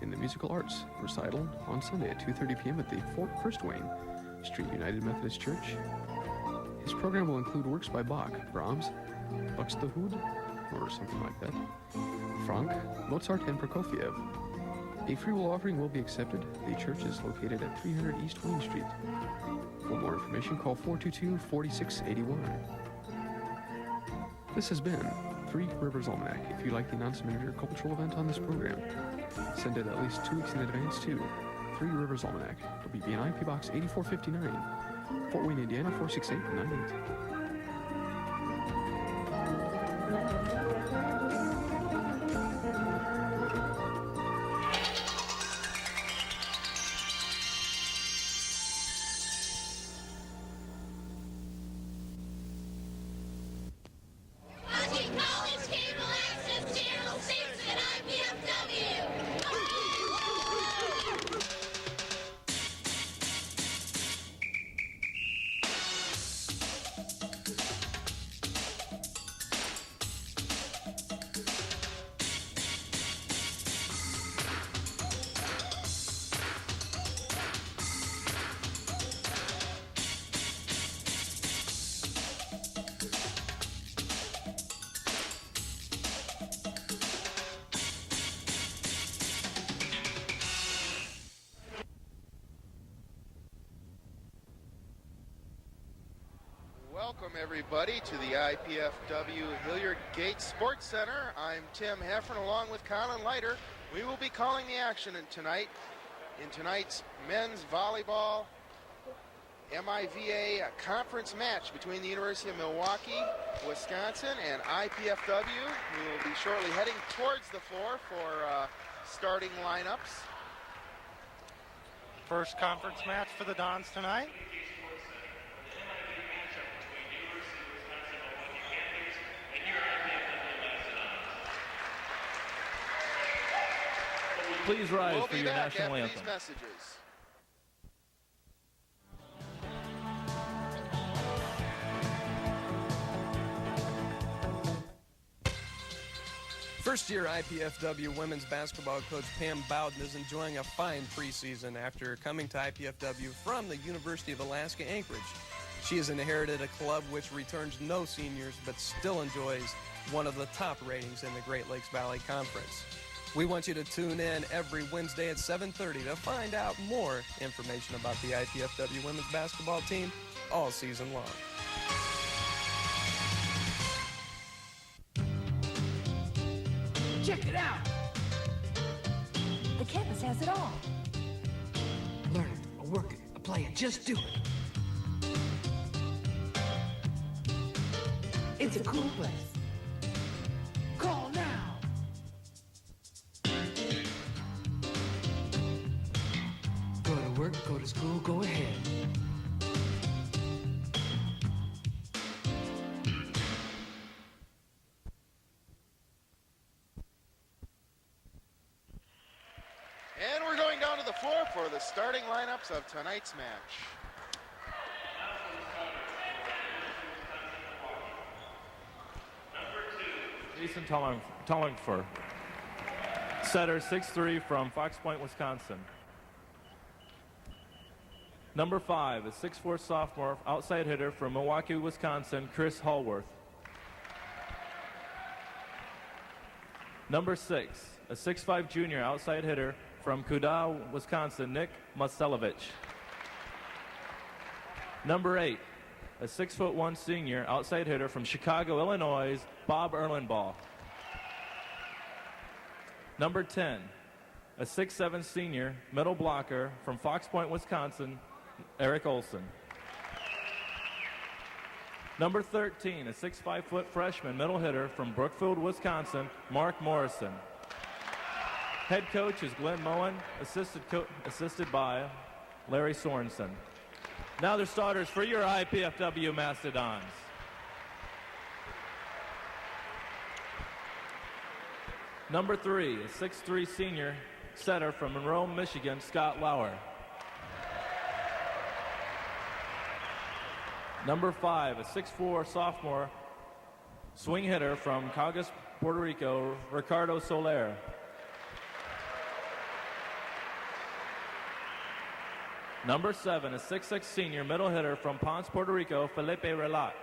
in the Musical Arts recital on Sunday at 2:30 p.m. at the First Wayne Street United Methodist Church. His program will include works by Bach, Brahms, Buxtehude, or something like that, Franck, Mozart, and Prokofiev. A free will offering will be accepted. The church is located at 300 East Wayne Street. For more information, call 422-4681. This has been Three Rivers Almanac. If you like the announcement of your cultural event on this program, send it at least 2 weeks in advance to Three Rivers Almanac, WBNI, P Box 8459, Fort Wayne, Indiana 46898. Welcome everybody to the IPFW Hilliard Gate Sports Center. I'm Tim Heffern along with Colin Leiter. We will be calling the action in tonight's men's volleyball MIVA conference match between the University of Milwaukee, Wisconsin and IPFW. We will be shortly heading towards the floor for starting lineups. First conference match for the Dons tonight. Please rise we'll for your national anthem. These messages. First-year IPFW women's basketball coach Pam Bowden is enjoying a fine preseason after coming to IPFW from the University of Alaska Anchorage. She has inherited a club which returns no seniors but still enjoys one of the top ratings in the Great Lakes Valley Conference. We want you to tune in every Wednesday at 7:30 to find out more information about the IPFW women's basketball team all season long. Check it out! The campus has it all. Learn it, or work it, or play it, just do it. It's a cool place. Call now! Go to work, go to school, go ahead. And we're going down to the floor for the starting lineups of tonight's match. Jason Tollingfer, setter 6'3" from Fox Point, Wisconsin. Number 5, a 6'4" sophomore outside hitter from Milwaukee, Wisconsin, Chris Hallworth. Number 6, a 6'5" junior outside hitter from Kuda, Wisconsin, Nick Maselevich. Number 8, a 6'1" senior outside hitter from Chicago, Illinois, Bob Erlenbaugh. Number 10, a 6'7" senior middle blocker from Fox Point, Wisconsin, Eric Olson. Number 13, a 6'5" freshman middle hitter from Brookfield, Wisconsin, Mark Morrison. Head coach is Glenn Moen, assisted by Larry Sorensen. Now the starters for your IPFW Mastodons. Number 3, a 6'3" senior setter from Monroe, Michigan, Scott Lauer. Number 5, a 6'4" sophomore swing hitter from Caguas, Puerto Rico, Ricardo Soler. Number 7, a 6'6" senior middle hitter from Ponce, Puerto Rico, Felipe Relat.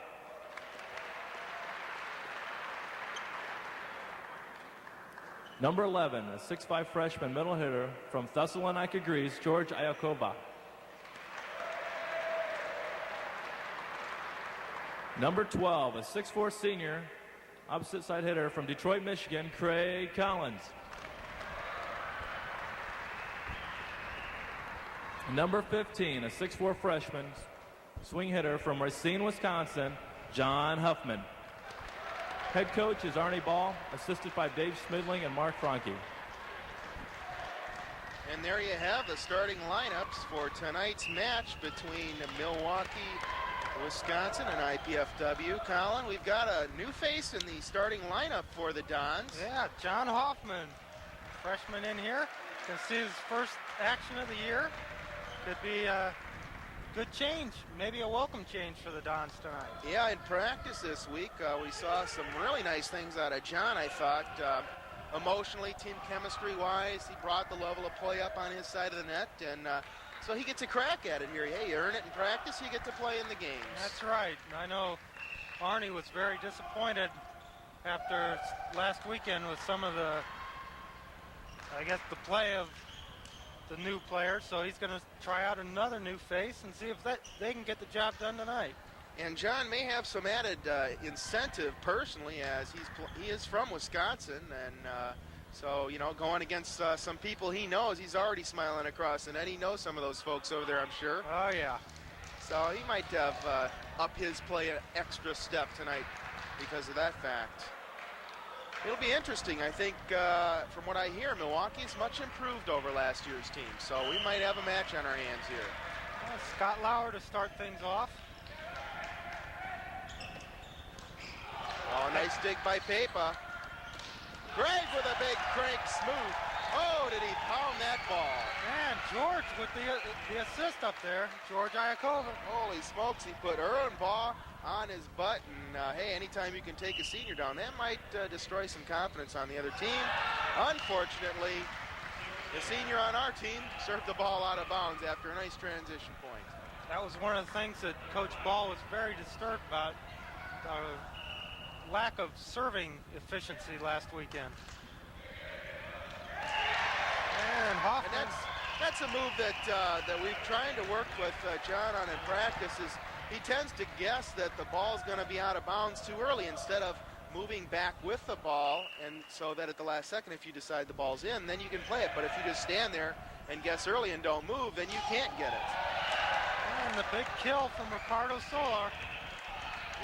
Number 11, a 6'5" freshman middle hitter from Thessalonica, Greece, George Iakova. Number 12, a 6'4" senior opposite side hitter from Detroit, Michigan, Craig Collins. Number 15, a 6'4" freshman swing hitter from Racine, Wisconsin, John Huffman. Head coach is Arnie Ball, assisted by Dave Smidling and Mark Franke. And there you have the starting lineups for tonight's match between Milwaukee, Wisconsin and IPFW. Colin, we've got a new face in the starting lineup for the Dons. Yeah, John Hoffman, freshman in here. Can see his first action of the year. Could be a good change, maybe a welcome change for the Dons tonight. Yeah, in practice this week, we saw some really nice things out of John, I thought. Emotionally, team chemistry-wise, he brought the level of play up on his side of the net, and so he gets a crack at it here. Hey, you earn it in practice, you get to play in the games. That's right. I know Arnie was very disappointed after last weekend with some of the, I guess, the play of the new players, so he's going to try out another new face and see if they can get the job done tonight. And John may have some added incentive personally, as he is from Wisconsin, and so, you know, going against some people he knows, he's already smiling across the net. He knows some of those folks over there, I'm sure. Oh, yeah. So he might have up his play an extra step tonight because of that fact. It'll be interesting. I think, from what I hear, Milwaukee's much improved over last year's team, so we might have a match on our hands here. Scott Lauer to start things off. Oh, nice dig by Pepa. Greg with a big crank smooth. Oh, did he pound that ball? And George with the assist up there, George Iakova. Holy smokes, he put Ehrenbaugh on his butt, and hey, anytime you can take a senior down, that might destroy some confidence on the other team. Unfortunately, the senior on our team served the ball out of bounds after a nice transition point. That was one of the things that Coach Ball was very disturbed about, lack of serving efficiency last weekend. And Hoffman. And that's a move that we've trying to work with John on in practice. Is he tends to guess that the ball's going to be out of bounds too early instead of moving back with the ball, and so that at the last second, if you decide the ball's in, then you can play it. But if you just stand there and guess early and don't move, then you can't get it. And the big kill from Ricardo Solar.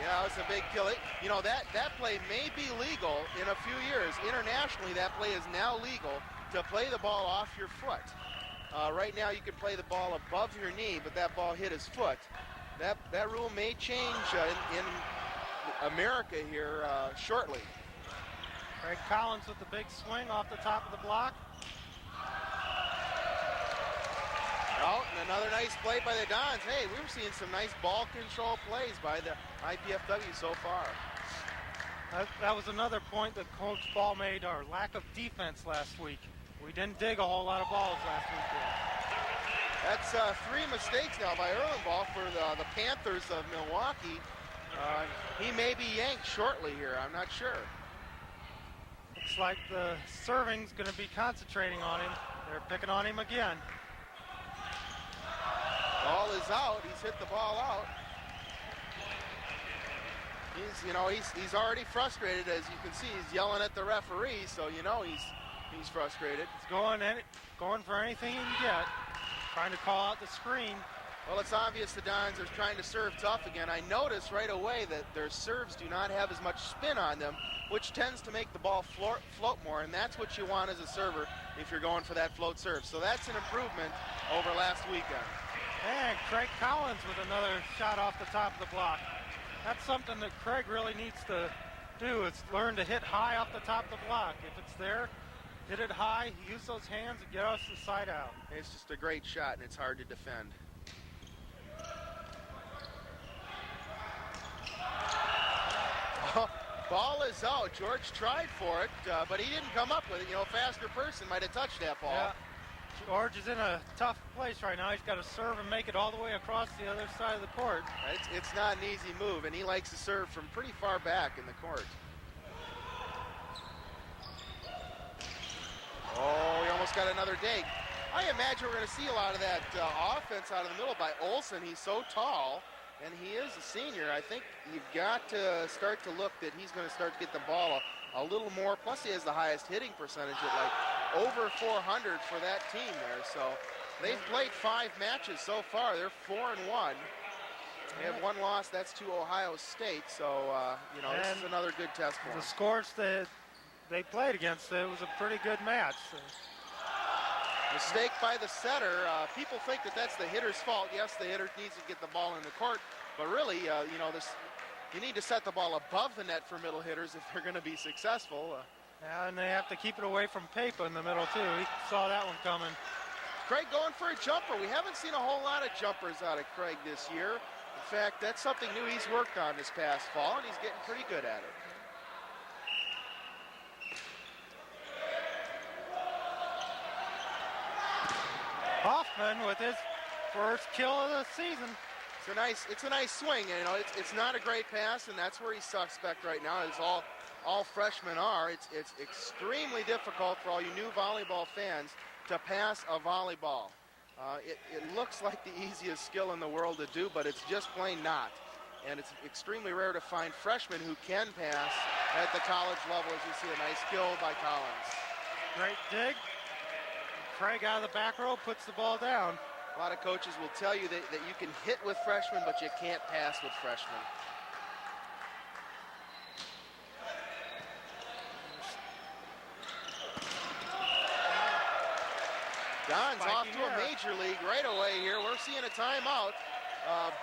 Yeah, it was a big kill. You know, that play may be legal in a few years. Internationally, that play is now legal to play the ball off your foot. Right now, you can play the ball above your knee, but that ball hit his foot. That rule may change in America here shortly. Craig Collins with the big swing off the top of the block. Oh, and another nice play by the Dons. Hey, we're seeing some nice ball control plays by the IPFW so far. That was another point that Coach Ball made, our lack of defense last week. We didn't dig a whole lot of balls last weekend. That's 3 mistakes now by Ehrenbaugh for the Panthers of Milwaukee. He may be yanked shortly here. I'm not sure. Looks like the serving's going to be concentrating on him. They're picking on him again. Ball is out. He's hit the ball out. He's already frustrated, as you can see. He's yelling at the referee, so you know he's frustrated. He's going for anything he can get, trying to call out the screen. Well, it's obvious the Dons are trying to serve tough again. I noticed right away that their serves do not have as much spin on them, which tends to make the ball float more, and that's what you want as a server if you're going for that float serve. So that's an improvement over last weekend. And Craig Collins with another shot off the top of the block. That's something that Craig really needs to do, is learn to hit high off the top of the block. If it's there, hit it high, use those hands, and get us the side out. It's just a great shot, and it's hard to defend. Ball is out. George tried for it, but he didn't come up with it. You know, a faster person might have touched that ball. Yeah. George is in a tough place right now. He's got to serve and make it all the way across the other side of the court. It's not an easy move, and he likes to serve from pretty far back in the court. Oh, he almost got another dig. I imagine we're going to see a lot of that offense out of the middle by Olsen. He's so tall, and he is a senior. I think you've got to start to look that he's going to start to get the ball a little more. Plus, he has the highest hitting percentage at like over 400 for that team there. So they've played 5 matches so far. They're 4-1. They have 1 loss. That's to Ohio State. So, this is another good test for them. The scores that they played against, it was a pretty good match. Mistake by the setter. People think that that's the hitter's fault. Yes, the hitter needs to get the ball in the court, but really, you need to set the ball above the net for middle hitters if they're going to be successful. Yeah, and they have to keep it away from Papa in the middle, too. He saw that one coming. Craig going for a jumper. We haven't seen a whole lot of jumpers out of Craig this year. In fact, that's something new he's worked on this past fall, and he's getting pretty good at it. Hoffman with his first kill of the season. It's a nice swing. It's not a great pass, and that's where he's suspect right now, as all freshmen are. It's extremely difficult for all you new volleyball fans to pass a volleyball. It looks like the easiest skill in the world to do, but it's just plain not. And it's extremely rare to find freshmen who can pass at the college level, as you see a nice kill by Collins. Great dig. Craig out of the back row puts the ball down. A lot of coaches will tell you that you can hit with freshmen, but you can't pass with freshmen. Don's off to a major league right away here. We're seeing a timeout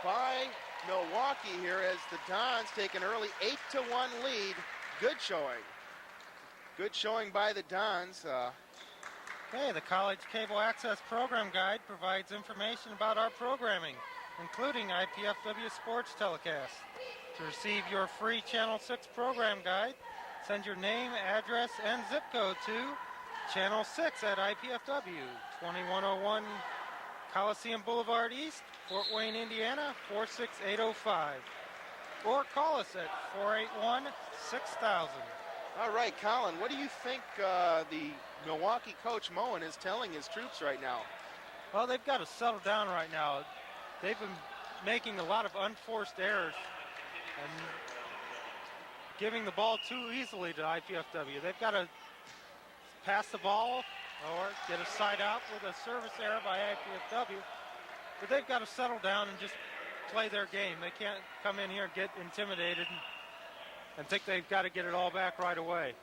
by Milwaukee here as the Dons take an early 8-1 lead. Good showing. Good showing by the Dons. Okay, the College Cable Access Program Guide provides information about our programming, including IPFW sports telecasts. To receive your free Channel 6 program guide, send your name, address, and zip code to Channel 6 at IPFW, 2101 Coliseum Boulevard East, Fort Wayne, Indiana, 46805. Or call us at 481-6000. All right, Colin, what do you think the Milwaukee coach Moen is telling his troops right now? Well, they've got to settle down right now. They've been making a lot of unforced errors and giving the ball too easily to IPFW. They've got to pass the ball or get a side out with a service error by IPFW. But they've got to settle down and just play their game. They can't come in here and get intimidated and think they've got to get it all back right away.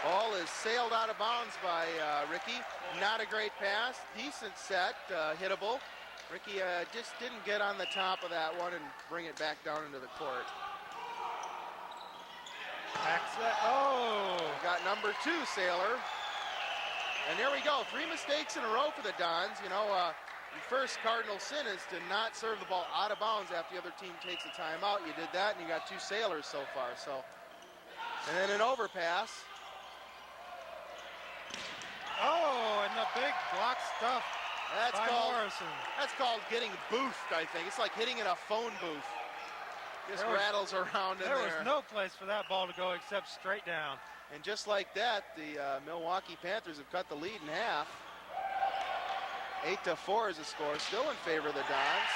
Ball is sailed out of bounds by Ricky. Not a great pass. Decent set, hittable. Ricky just didn't get on the top of that one and bring it back down into the court. Back set. Oh! Got number 2, Sailor. And there we go. 3 mistakes in a row for the Dons. The first cardinal sin is to not serve the ball out of bounds after the other team takes a timeout. You did that, and you got 2 sailors so far. And then an overpass. Oh, and the big block stuff by Morrison. That's called getting boofed, I think. It's like hitting in a phone booth. Just rattles around in there. There was no place for that ball to go except straight down. And just like that, the Milwaukee Panthers have cut the lead in half. 8-4 is the score, still in favor of the Dons.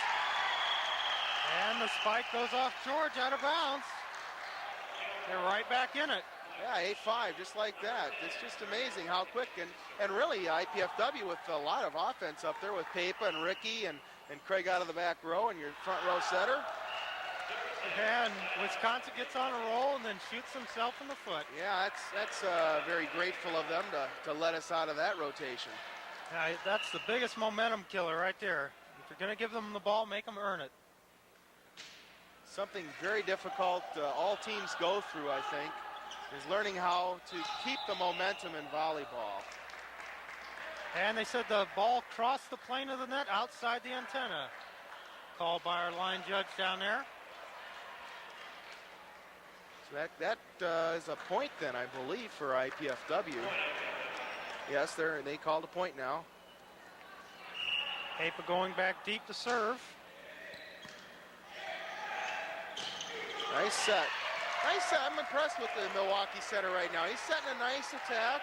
And the spike goes off George out of bounds. They're right back in it. Yeah, 8-5, just like that. It's just amazing how quick. And really, IPFW with a lot of offense up there with Papa and Ricky and Craig out of the back row and your front row setter. And Wisconsin gets on a roll and then shoots himself in the foot. Yeah, that's very grateful of them to let us out of that rotation. Yeah, that's the biggest momentum killer right there. If you're going to give them the ball, make them earn it. Something very difficult all teams go through, I think, is learning how to keep the momentum in volleyball. And they said the ball crossed the plane of the net outside the antenna. Called by our line judge down there. So that is a point then, I believe, for IPFW. Yes, they called a point now. Hapa going back deep to serve. Nice set. Nice set. I'm impressed with the Milwaukee setter right now. He's setting a nice attack.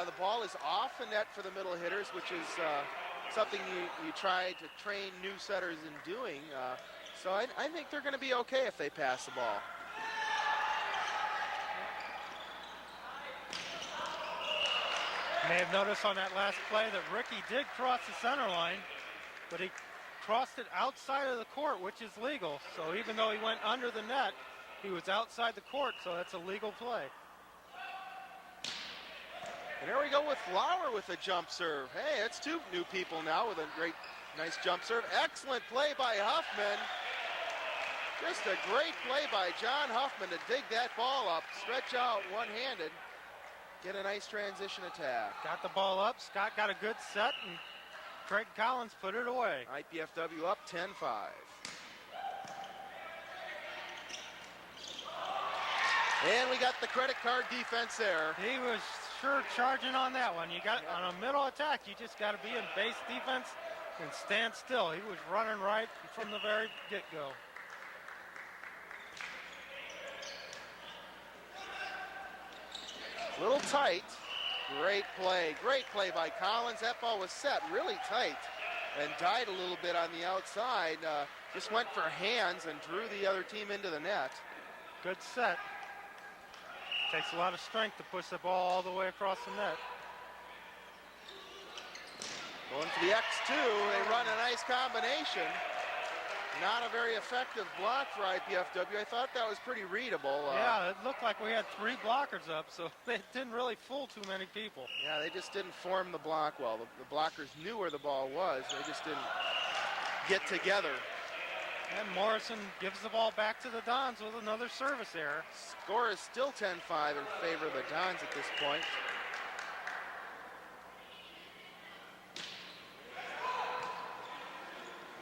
The ball is off the net for the middle hitters, which is something you try to train new setters in doing. So I think they're going to be okay if they pass the ball. You may have noticed on that last play that Ricky did cross the center line, but he crossed it outside of the court, which is legal. So even though he went under the net, he was outside the court, so that's a legal play. And there we go with Lauer with a jump serve. Hey, it's two new people now with a nice jump serve. Excellent play by Huffman. Just a great play by John Huffman to dig that ball up, stretch out one-handed, get a nice transition attack. Got the ball up. Scott got a good set, and Craig Collins put it away. IPFW up 10-5. And we got the credit card defense there. He was sure charging on that one. You got on a middle attack, you just got to be in base defense and stand still. He was running right from the very get-go. Little tight. Great play by Collins. That ball was set really tight and died a little bit on the outside. Just went for hands and drew the other team into the net. Good set. Takes a lot of strength to push the ball all the way across the net. Going for the X2. They run a nice combination. Not a very effective block for IPFW. I thought that was pretty readable. Yeah, it looked like we had 3 blockers up, so it didn't really fool too many people. Yeah, they just didn't form the block well. The blockers knew where the ball was. They just didn't get together. And Morrison gives the ball back to the Dons with another service error. Score is still 10-5 in favor of the Dons at this point.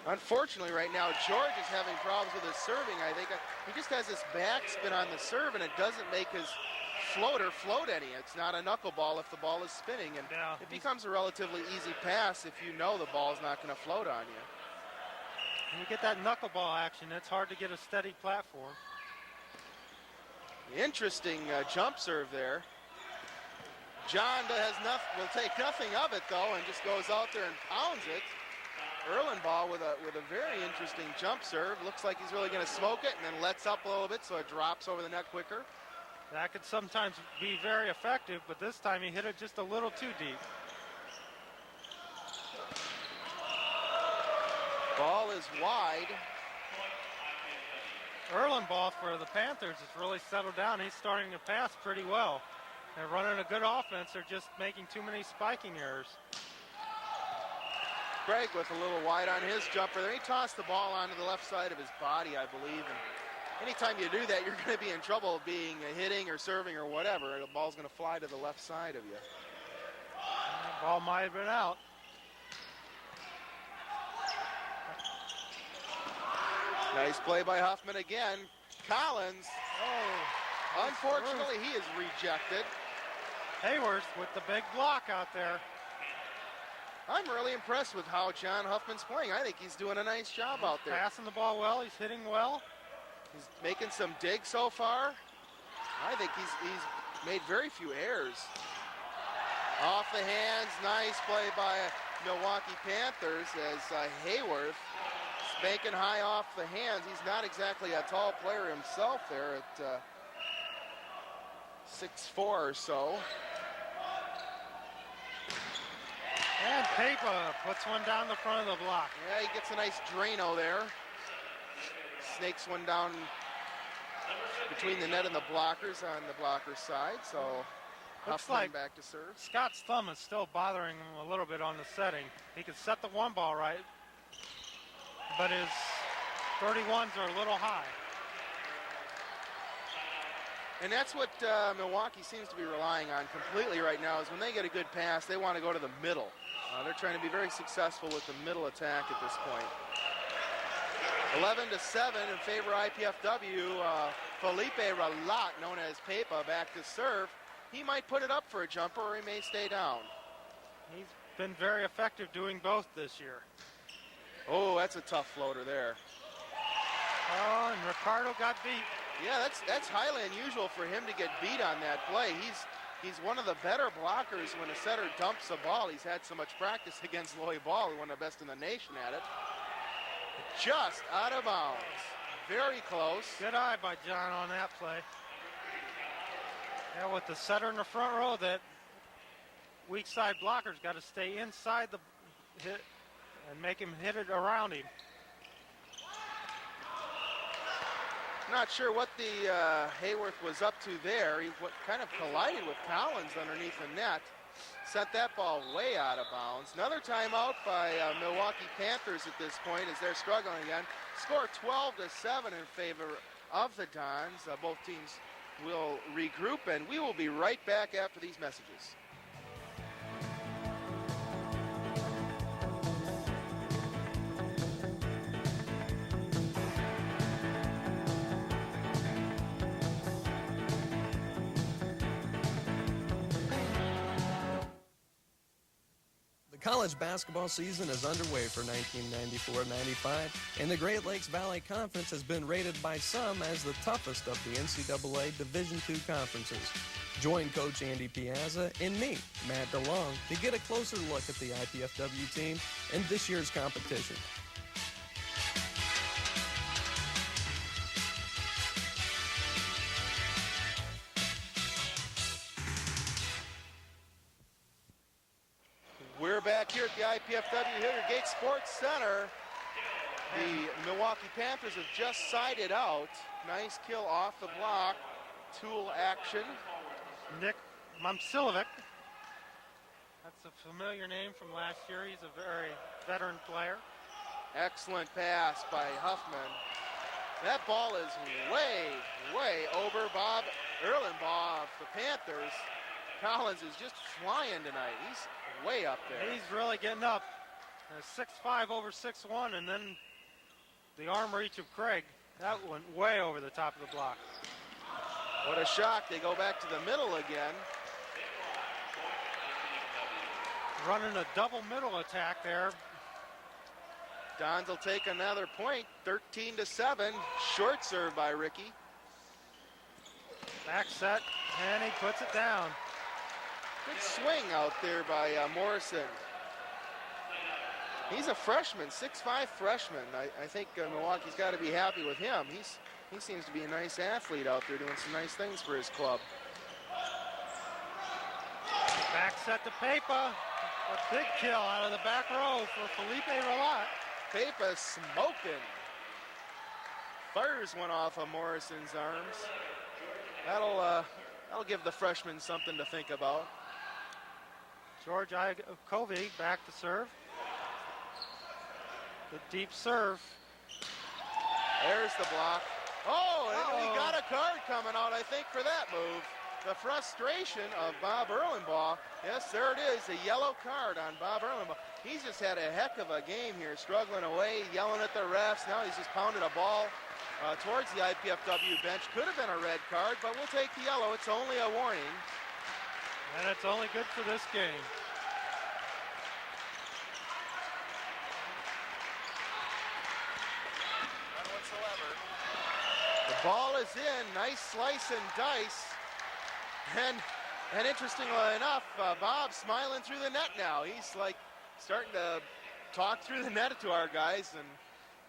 Unfortunately, right now, George is having problems with his serving. I think he just has this backspin on the serve, and it doesn't make his floater float any. It's not a knuckleball if the ball is spinning, and it becomes a relatively easy pass if you know the ball's not going to float on you. When you get that knuckleball action, it's hard to get a steady platform. Interesting jump serve there. John will take nothing of it, though, and just goes out there and pounds it. Erlenbaugh with a very interesting jump serve. Looks like he's really going to smoke it and then lets up a little bit so it drops over the net quicker. That could sometimes be very effective, but this time he hit it just a little too deep. Ball is wide. Erlenbaugh for the Panthers has really settled down. He's starting to pass pretty well. They're running a good offense. They're just making too many spiking errors. Craig with a little wide on his jumper there. He tossed the ball onto the left side of his body, I believe. And anytime you do that, you're going to be in trouble being hitting or serving or whatever. The ball's going to fly to the left side of you. The ball might have been out. Nice play by Huffman again. Collins. Oh, unfortunately, he is rejected. Hayworth with the big block out there. I'm really impressed with how John Huffman's playing. I think he's doing a nice job out there. Passing the ball well. He's hitting well. He's making some digs so far. I think he's made very few errors. Off the hands, nice play by Milwaukee Panthers as Hayworth spanking high off the hands. He's not exactly a tall player himself there at 6'4" or so. And Papa puts one down the front of the block. Yeah, he gets a nice Drano there. Snakes one down between the net and the blockers on the blocker side. So looks Huffman like back to serve. Scott's thumb is still bothering him a little bit on the setting. He could set the one ball right, but his 31s are a little high. And that's what Milwaukee seems to be relying on completely right now is when they get a good pass, they want to go to the middle. They're trying to be very successful with the middle attack at this point. 11-7 in favor of IPFW. Felipe Ralat, known as Pepa, back to serve. He might put it up for a jumper or he may stay down. He's been very effective doing both this year. Oh, that's a tough floater there. Oh, and Ricardo got beat. Yeah, that's highly unusual for him to get beat on that play. He's one of the better blockers when a setter dumps a ball. He's had so much practice against Loy Ball, one of the best in the nation at it. Just out of bounds. Very close. Good eye by John on that play. Yeah, with the setter in the front row, that weak side blocker's got to stay inside the hit and make him hit it around him. Not sure what the Hayworth was up to there. He kind of collided with Collins underneath the net. Sent that ball way out of bounds. Another timeout by Milwaukee Panthers at this point as they're struggling again. Score 12-7 in favor of the Dons. Both teams will regroup, and we will be right back after these messages. College basketball season is underway for 1994-95, and the Great Lakes Valley Conference has been rated by some as the toughest of the NCAA Division II conferences. Join Coach Andy Piazza and me, Matt DeLong, to get a closer look at the IPFW team and this year's competition. We're back here at the IPFW Hilliard Gate Sports Center. The Milwaukee Panthers have just sided out. Nice kill off the block. Tool action. Nick Momcilovic. That's a familiar name from last year. He's a very veteran player. Excellent pass by Huffman. That ball is way over Bob Erlenbaugh of the Panthers. Collins is just flying tonight. He's way up there. He's really getting up. 6'5" over 6'1", and then the arm reach of Craig. That went way over the top of the block. What a shock. They go back to the middle again. Running a double middle attack there. Dons will take another point, 13-7. Short serve by Ricky. Back set, and he puts it down. Good swing out there by Morrison. He's a freshman, 6'5" freshman. I think Milwaukee's got to be happy with him. He seems to be a nice athlete out there doing some nice things for his club. Back set to Pepa. A big kill out of the back row for Felipe Ralat. Pepa smoking. Fires one off of Morrison's arms. That'll give the freshman something to think about. George Iakovy back to serve. The deep serve. There's the block. Oh, and we got a card coming out, I think, for that move. The frustration of Bob Erlenbaugh. Yes, there it is, a yellow card on Bob Erlenbaugh. He's just had a heck of a game here, struggling away, yelling at the refs. Now he's just pounded a ball towards the IPFW bench. Could have been a red card, but we'll take the yellow. It's only a warning. And it's only good for this game. None whatsoever. The ball is in. Nice slice and dice. And interestingly enough, Bob's smiling through the net now. He's like starting to talk through the net to our guys, and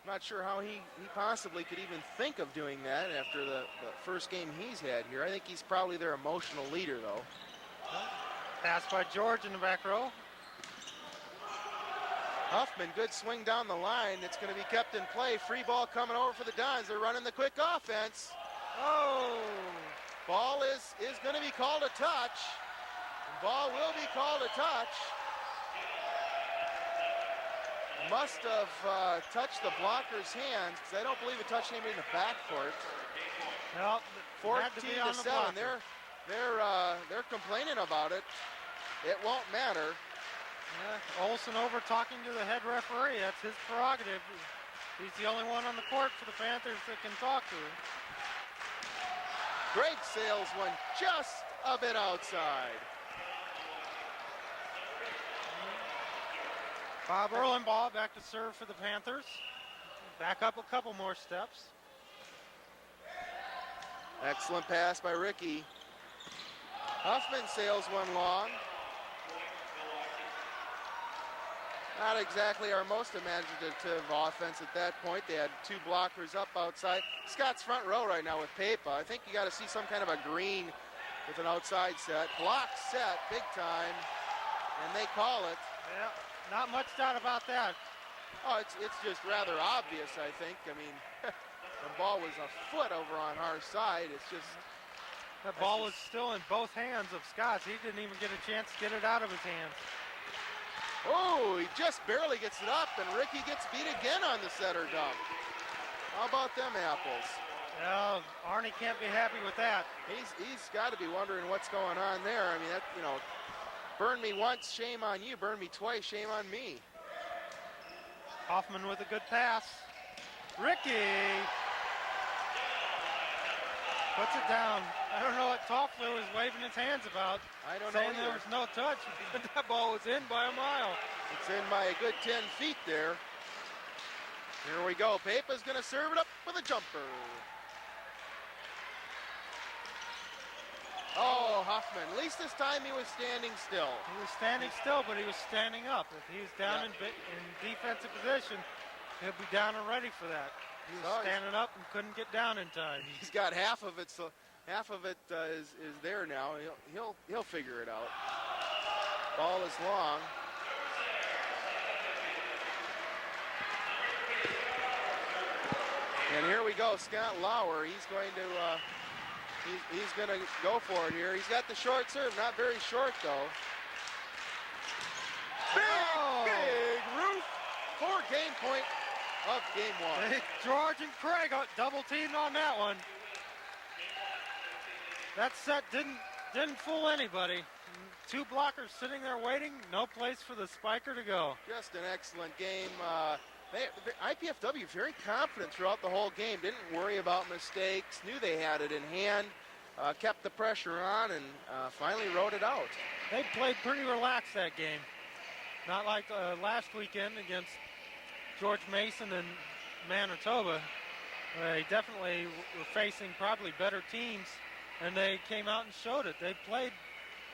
I'm not sure how he possibly could even think of doing that after the first game he's had here. I think he's probably their emotional leader, though. Pass by George in the back row. Huffman, good swing down the line. It's going to be kept in play. Free ball coming over for the Dons. They're running the quick offense. Oh! Ball is going to be called a touch. Ball will be called a touch. Must have touched the blocker's hands, because I don't believe it touched anybody in the backcourt. Well, 14-7. They're complaining about it. It won't matter. Yeah, Olsen over talking to the head referee. That's his prerogative. He's the only one on the court for the Panthers that can talk to him. Greg sails one just a bit outside. Bob Erlenbaugh back to serve for the Panthers. Back up a couple more steps. Excellent pass by Ricky. Huffman sails one long. Not exactly our most imaginative offense at that point. They had two blockers up outside. Scott's front row right now with Pepa. I think you got to see some kind of a green with an outside set. Block set, big time, and they call it. Yeah, not much doubt about that. Oh, it's just rather obvious, I think. I mean, the ball was a foot over on our side. It's just... That ball was still in both hands of Scott's. He didn't even get a chance to get it out of his hands. Oh, he just barely gets it up, and Ricky gets beat again on the setter dump. How about them apples? Well, Arnie can't be happy with that. He's got to be wondering what's going on there. I mean, that, you know, burn me once, shame on you. Burn me twice, shame on me. Hoffman with a good pass. Ricky puts it down. I don't know what Toffler was waving his hands about. I don't know saying there was no touch. That ball was in by a mile. It's in by a good 10 feet there. Here we go. Pepa's going to serve it up with a jumper. Oh, Hoffman. At least this time he was standing still. He was standing still, but he was standing up. If he was down in defensive position, he'll be down and ready for that. He was standing up and couldn't get down in time. He's got half of it, so half of it is there now. He'll figure it out. Ball is long. And here we go, Scott Lauer. He's going to go for it here. He's got the short serve, not very short though. Big roof for game point of game one. George and Craig double teamed on that one. That set didn't fool anybody. Two blockers sitting there waiting, no place for the spiker to go. Just an excellent game. IPFW very confident throughout the whole game. Didn't worry about mistakes. Knew they had it in hand. Kept the pressure on and finally rode it out. They played pretty relaxed that game. Not like last weekend against George Mason and Manitoba. They definitely were facing probably better teams, and they came out and showed it. They played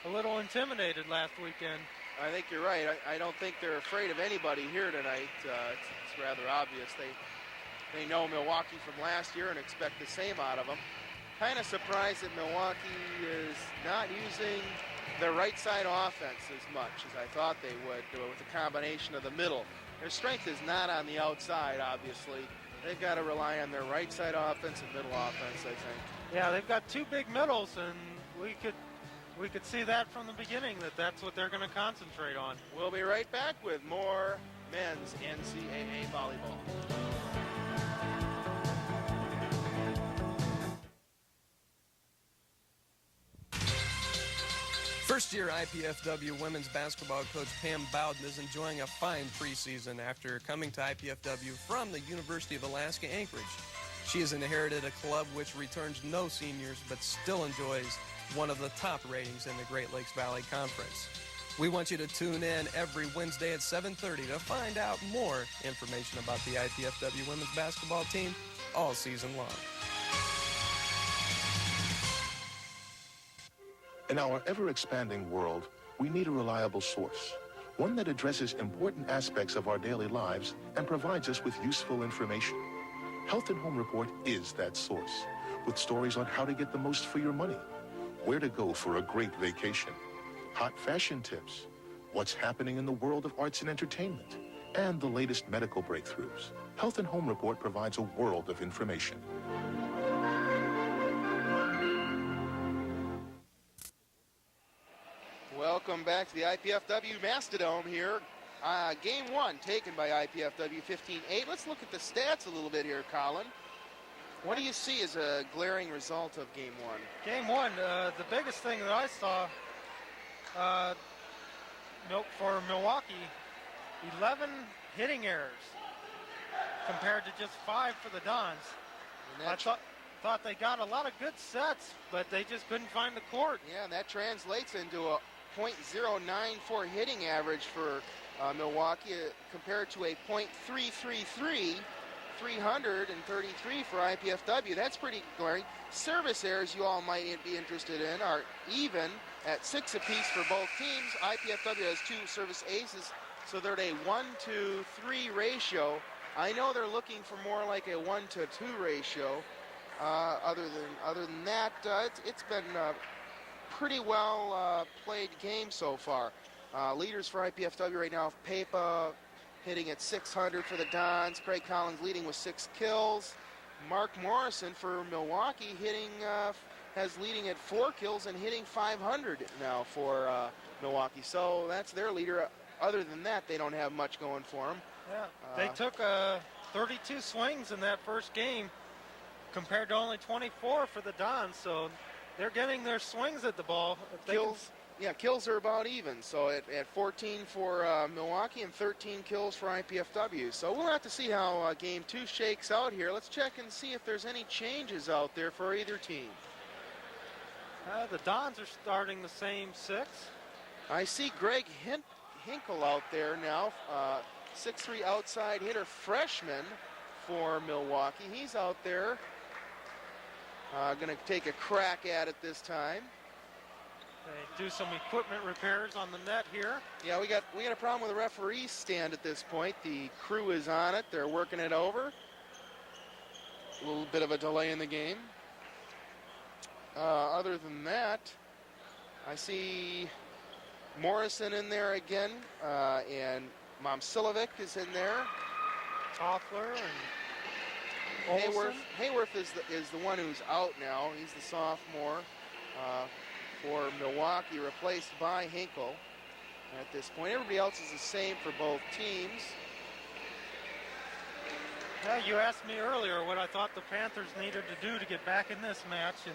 a little intimidated last weekend. I think you're right. I don't think they're afraid of anybody here tonight. It's rather obvious. They know Milwaukee from last year and expect the same out of them. Kind of surprised that Milwaukee is not using their right side offense as much as I thought they would with the combination of the middle. Their strength is not on the outside, obviously. They've got to rely on their right side offense and middle offense, I think. Yeah, they've got two big middles, and we could see that from the beginning, that's what they're going to concentrate on. We'll be right back with more men's NCAA volleyball. First-year IPFW women's basketball coach Pam Bowden is enjoying a fine preseason after coming to IPFW from the University of Alaska Anchorage. She has inherited a club which returns no seniors but still enjoys one of the top ratings in the Great Lakes Valley Conference. We want you to tune in every Wednesday at 7:30 to find out more information about the IPFW women's basketball team all season long. In our ever-expanding world, we need a reliable source, one that addresses important aspects of our daily lives and provides us with useful information. Health and Home Report is that source, with stories on how to get the most for your money, where to go for a great vacation, hot fashion tips, what's happening in the world of arts and entertainment, and the latest medical breakthroughs. Health and Home Report provides a world of information. Welcome back to the IPFW Mastodon here. Game one taken by IPFW 15-8. Let's look at the stats a little bit here, Colin. What do you see as a glaring result of game one? Game one, the biggest thing that I saw for Milwaukee, 11 hitting errors. compared to just 5 for the Dons. I thought they got a lot of good sets, but they just couldn't find the court. Yeah, and that translates into a .094 hitting average for Milwaukee compared to a .333, 333 for IPFW. That's pretty glaring. Service errors you all might be interested in are even at 6 apiece for both teams. IPFW has 2 service aces, so they're at a 1-to-3 ratio. I know they're looking for more like a 1-to-2 ratio. Other than that, it's been pretty well played game so far. Leaders for IPFW right now, Pepa hitting at 600 for the Dons. Craig Collins leading with 6 kills. Mark Morrison for Milwaukee has leading at 4 kills and hitting 500 now for Milwaukee. So that's their leader. Other than that, they don't have much going for them. Yeah, they took 32 swings in that first game compared to only 24 for the Dons. So they're getting their swings at the ball. Kills are about even. So at 14 for Milwaukee and 13 kills for IPFW. So we'll have to see how game 2 shakes out here. Let's check and see if there's any changes out there for either team. The Dons are starting the same 6. I see Greg Hinkle out there now, 6'3" outside hitter, freshman for Milwaukee. He's out there, going to take a crack at it this time. They do some equipment repairs on the net here. Yeah, we got a problem with the referee's stand at this point. The crew is on it. They're working it over. A little bit of a delay in the game. Other than that, I see Morrison in there again, and Momsilovic is in there. Toffler and Olsen. Hayworth is the one who's out now. He's the sophomore for Milwaukee, replaced by Hinkle at this point. Everybody else is the same for both teams. Yeah, you asked me earlier what I thought the Panthers needed to do to get back in this match, and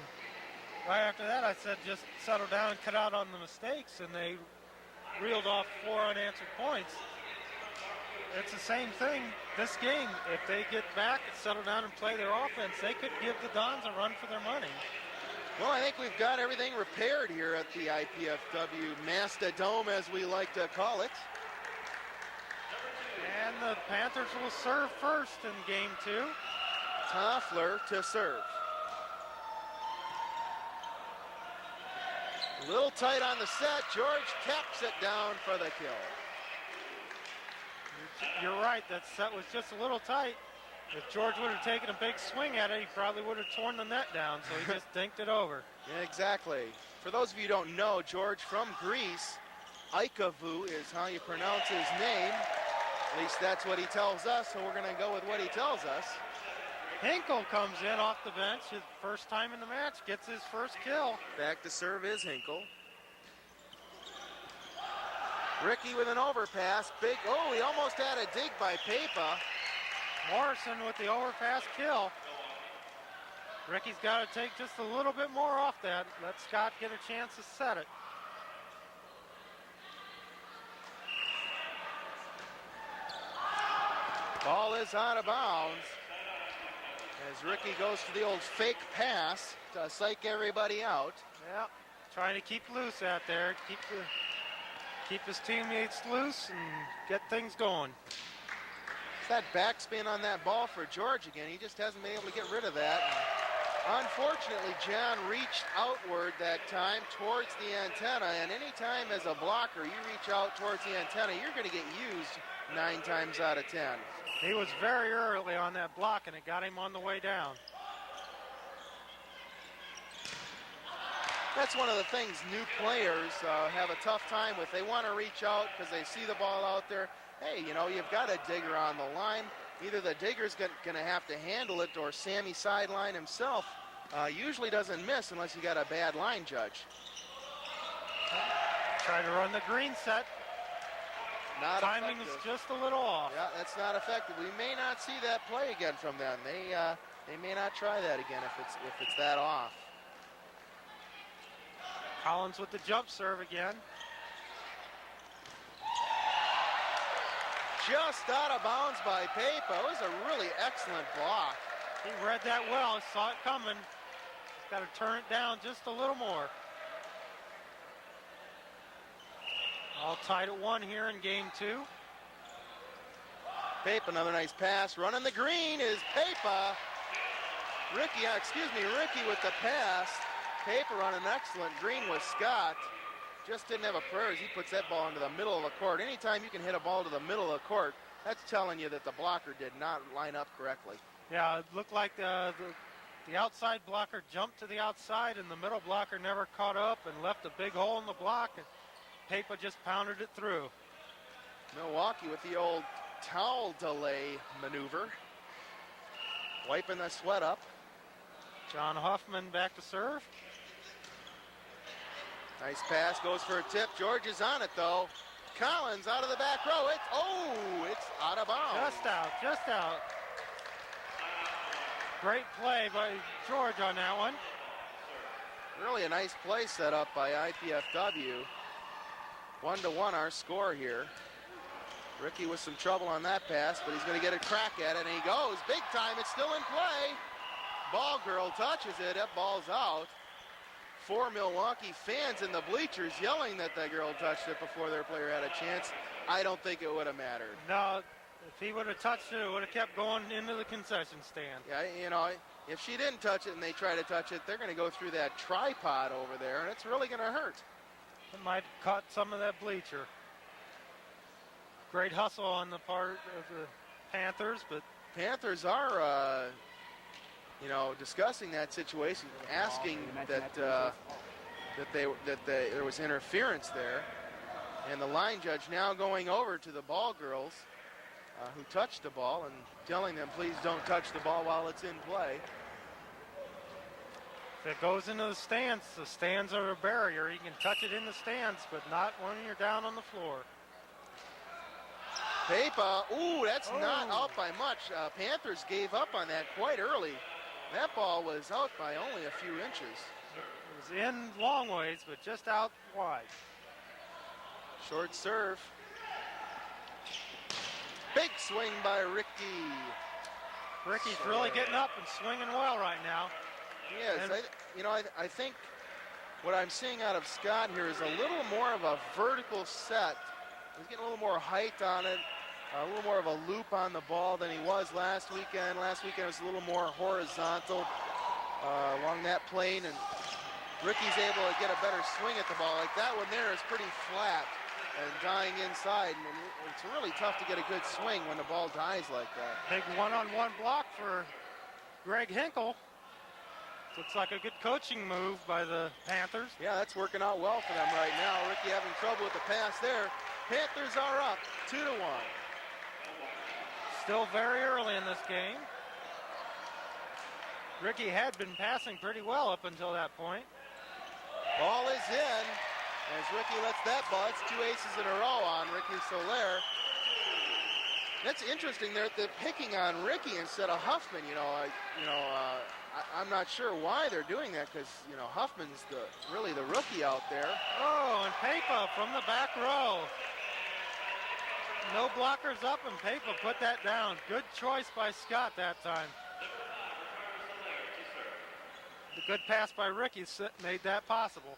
right after that I said just settle down and cut out on the mistakes, and they reeled off 4 unanswered points. It's the same thing this game. If they get back and settle down and play their offense, they could give the Dons a run for their money. Well, I think we've got everything repaired here at the IPFW Mastodons, as we like to call it. And the Panthers will serve first in game 2. Toffler to serve. A little tight on the set. George taps it down for the kill. You're right, that set was just a little tight. If George would have taken a big swing at it, he probably would have torn the net down, so he just dinked it over. Yeah, exactly. For those of you who don't know, George from Greece, Ikavu is how you pronounce his name. At least that's what he tells us, so we're going to go with what he tells us. Hinkle comes in off the bench, his first time in the match, gets his first kill. Back to serve is Hinkle. Ricky with an overpass. He almost had a dig by Pepa. Morrison with the overpass kill. Ricky's got to take just a little bit more off that. Let Scott get a chance to set it. Ball is out of bounds as Ricky goes for the old fake pass to psych everybody out. Yeah, trying to keep loose out there. Keep his teammates loose and get things going. That backspin on that ball for George again. He just hasn't been able to get rid of that. Unfortunately, John reached outward that time towards the antenna, and anytime as a blocker you reach out towards the antenna, you're going to get used 9 times out of 10. He was very early on that block, and it got him on the way down. That's one of the things new players have a tough time with. They want to reach out because they see the ball out there. Hey, you've got a digger on the line. Either the digger's going to have to handle it, or Sammy Sideline himself usually doesn't miss unless you got a bad line judge. Try to run the green set. Not Timing effective. is just a little off. Yeah, that's not effective. We may not see that play again from them. They may not try that again if it's that off. Collins with the jump serve again. just out of bounds by Pepa. It was a really excellent block. He read that well, saw it coming. He's got to turn it down just a little more. All tied at 1 here in game 2. Pepa, another nice pass. Running the green is Pepa. Ricky with the pass. Pepa on an excellent green with Scott. Just didn't have a prayer as he puts that ball into the middle of the court. Anytime you can hit a ball to the middle of the court, that's telling you that the blocker did not line up correctly. Yeah, it looked like the outside blocker jumped to the outside and the middle blocker never caught up and left a big hole in the block, and Pepa just pounded it through. Milwaukee with the old towel delay maneuver. Wiping the sweat up. John Huffman back to serve. Nice pass, goes for a tip. George is on it though. Collins out of the back row. It's out of bounds. Just out. Great play by George on that one. Really a nice play set up by IPFW. 1-1 our score here. Ricky with some trouble on that pass, but he's going to get a crack at it, and he goes big time. It's still in play. Ball girl touches it. That ball's out. 4 Milwaukee fans in the bleachers yelling that the girl touched it before their player had a chance. I don't think it would have mattered. No, if he would have touched it, it would have kept going into the concession stand. Yeah, if she didn't touch it and they try to touch it, they're going to go through that tripod over there, and it's really going to hurt. It might have caught some of that bleacher. Great hustle on the part of the Panthers, but Panthers are, discussing that situation, asking that there was interference there, and the line judge now going over to the ball girls who touched the ball and telling them, please don't touch the ball while it's in play. If it goes into the stands are a barrier. You can touch it in the stands, but not when you're down on the floor. Pepa, that's not out by much. Panthers gave up on that quite early. That ball was out by only a few inches. It was in long ways, but just out wide. Short serve. Big swing by Ricky. Ricky's really getting up and swinging well right now. Yes, I think what I'm seeing out of Scott here is a little more of a vertical set. He's getting a little more height on it, a little more of a loop on the ball than he was last weekend. Last weekend was a little more horizontal along that plane, and Ricky's able to get a better swing at the ball. Like that one there is pretty flat and dying inside, and it's really tough to get a good swing when the ball dies like that. Big one-on-one block for Greg Hinkle. Looks like a good coaching move by the Panthers. Yeah, that's working out well for them right now. Ricky having trouble with the pass there. Panthers are up 2-1. Still very early in this game. Ricky had been passing pretty well up until that point. Ball is in as Ricky lets that ball. It's 2 aces in a row on Ricky Soler. That's interesting. They're picking on Ricky instead of Huffman. I'm not sure why they're doing that because, Huffman's really the rookie out there. Oh, and Pepa from the back row. No blockers up, and Pepa put that down. Good choice by Scott that time. The good pass by Ricky made that possible.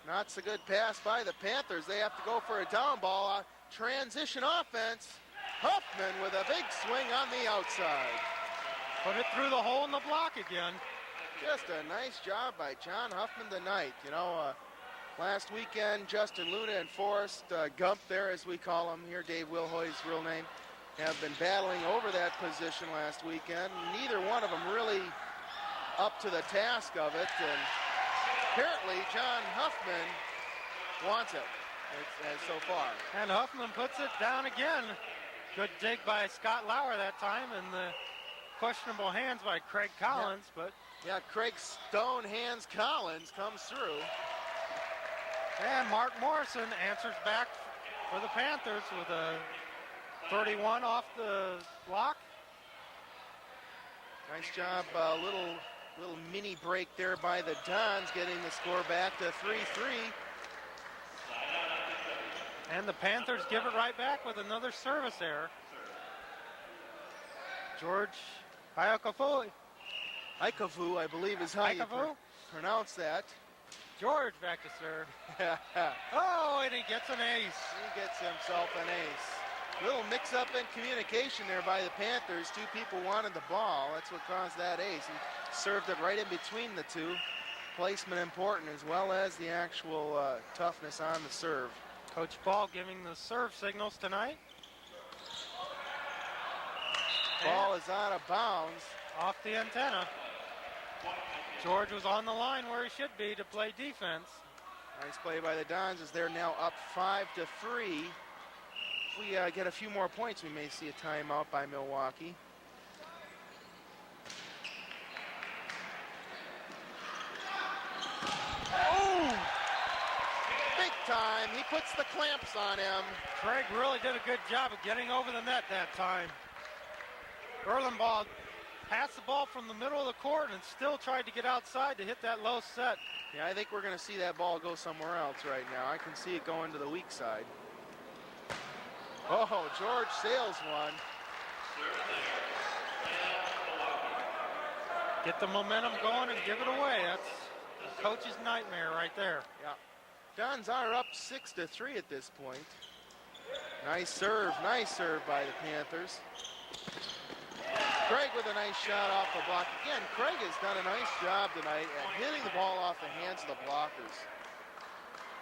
Not so good pass by the Panthers. They have to go for a down ball. Transition offense. Huffman with a big swing on the outside. Put it through the hole in the block again. Just a nice job by John Huffman tonight. Last weekend, Justin Luna and Forrest Gump there, as we call him here, Dave Wilhoy's real name, have been battling over that position last weekend. Neither one of them really up to the task of it. And apparently, John Huffman wants it so far. And Huffman puts it down again. Good dig by Scott Lauer that time, and the questionable hands by Craig Collins, but Craig Stone hands Collins comes through. And Mark Morrison answers back for the Panthers with a 31 off the block. Nice job, little mini break there by the Dons, getting the score back to 3-3. And the Panthers give it right back with another service error. George Ikavu, I believe is how you pronounce that. George back to serve. Oh, and he gets an ace. He gets himself an ace. Little mix-up in communication there by the Panthers. Two people wanted the ball. That's what caused that ace. He served it right in between the two. Placement important, as well as the actual toughness on the serve. Coach Ball giving the serve signals tonight. Ball is out of bounds. Off the antenna. George was on the line where he should be to play defense. Nice play by the Dons as they're now up 5-3. If we get a few more points, we may see a timeout by Milwaukee. Oh! Big time. He puts the clamps on him. Craig really did a good job of getting over the net that time. Erlenbaugh passed the ball from the middle of the court and still tried to get outside to hit that low set. Yeah, I think we're going to see that ball go somewhere else right now. I can see it going to the weak side. Oh, George sails one. Get the momentum going and give it away. That's a coach's nightmare right there. Yeah. Dons are up 6-3 at this point. Nice serve by the Panthers. Craig with a nice shot off the block. Again, Craig has done a nice job tonight at hitting the ball off the hands of the blockers.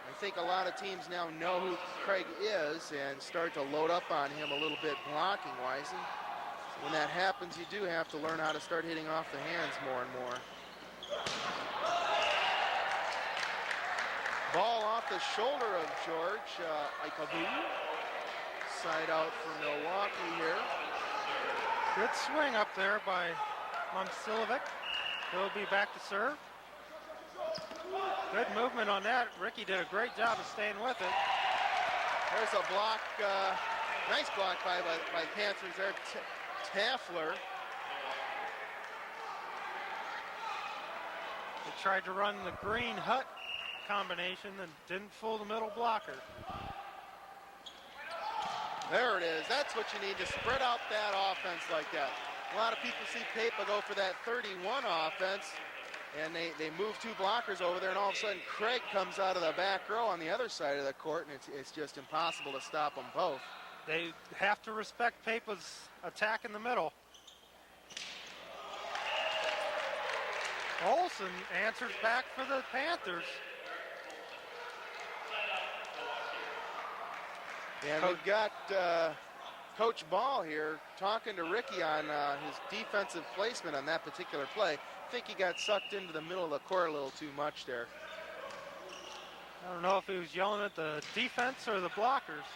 I think a lot of teams now know who Craig is and start to load up on him a little bit blocking-wise. And when that happens, you do have to learn how to start hitting off the hands more and more. Ball off the shoulder of George Ikavu. Side out for Milwaukee here. Good swing up there by Momcilovic. He'll be back to serve. Good movement on that. Ricky did a great job of staying with it. There's a block, nice block by the Panthers there. Taffler. They tried to run the green hut combination and didn't fool the middle blocker. There it is. That's what you need to spread out that offense like that. A lot of people see Papa go for that 31 offense, and they move two blockers over there, and all of a sudden Craig comes out of the back row on the other side of the court, and it's just impossible to stop them both. They have to respect Papa's attack in the middle. Olsen answers back for the Panthers. And we've got Coach Ball here talking to Ricky on his defensive placement on that particular play. I think he got sucked into the middle of the court a little too much there. I don't know if he was yelling at the defense or the blockers.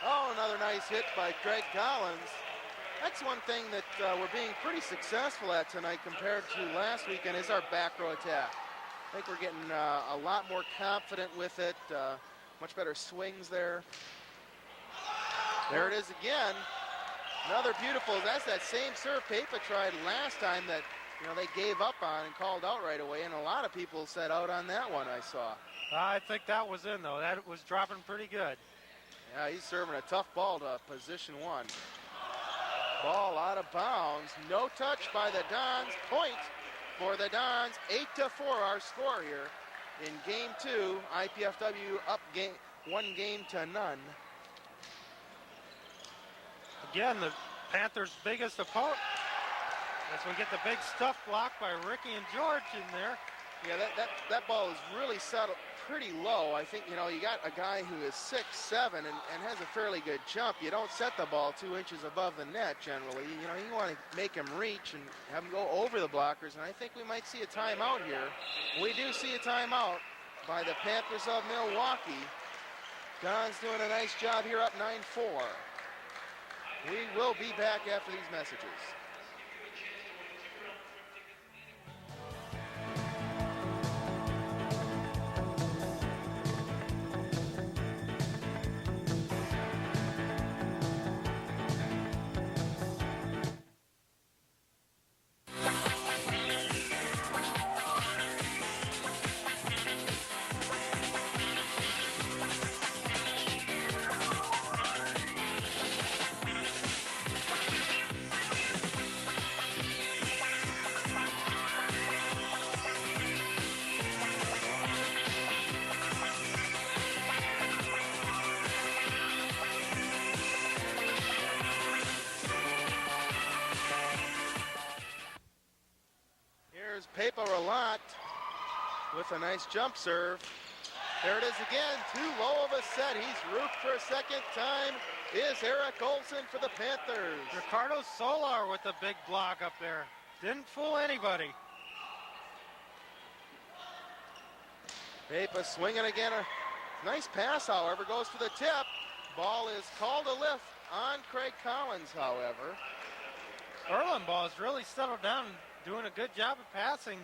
Oh, another nice hit by Greg Collins. That's one thing that we're being pretty successful at tonight compared to last weekend is our back row attack. I think we're getting a lot more confident with it. Much better swings there. There it is again. Another beautiful, that's that same serve Papa tried last time that, you know, they gave up on and called out right away, and a lot of people set out on that one I saw. I think that was in, though. That was dropping pretty good. Yeah, he's serving a tough ball to position one. Ball out of bounds. No touch by the Dons. Point for the Dons. 8-4 our score here. In game two, IPFW up 1-0. Again, the Panthers' biggest opponent. As we get the big stuff block by Ricky and George in there. Yeah, that ball is really settled pretty low. I think, you know, you got a guy who is 6'7" and has a fairly good jump. You don't set the ball 2 inches above the net generally. You know, you want to make him reach and have him go over the blockers, and I think we might see a timeout here. We do see a timeout by the Panthers of Milwaukee. Don's doing a nice job here, up 9-4. We will be back after these messages. with a nice jump serve. There it is again, too low of a set. He's roofed for a second time. Is Eric Olson for the Panthers. Ricardo Solar with a big block up there. Didn't fool anybody. Pepa swinging again. A nice pass, however, goes for the tip. Ball is called a lift on Craig Collins, however. Erlenball has really settled down, doing a good job of passing.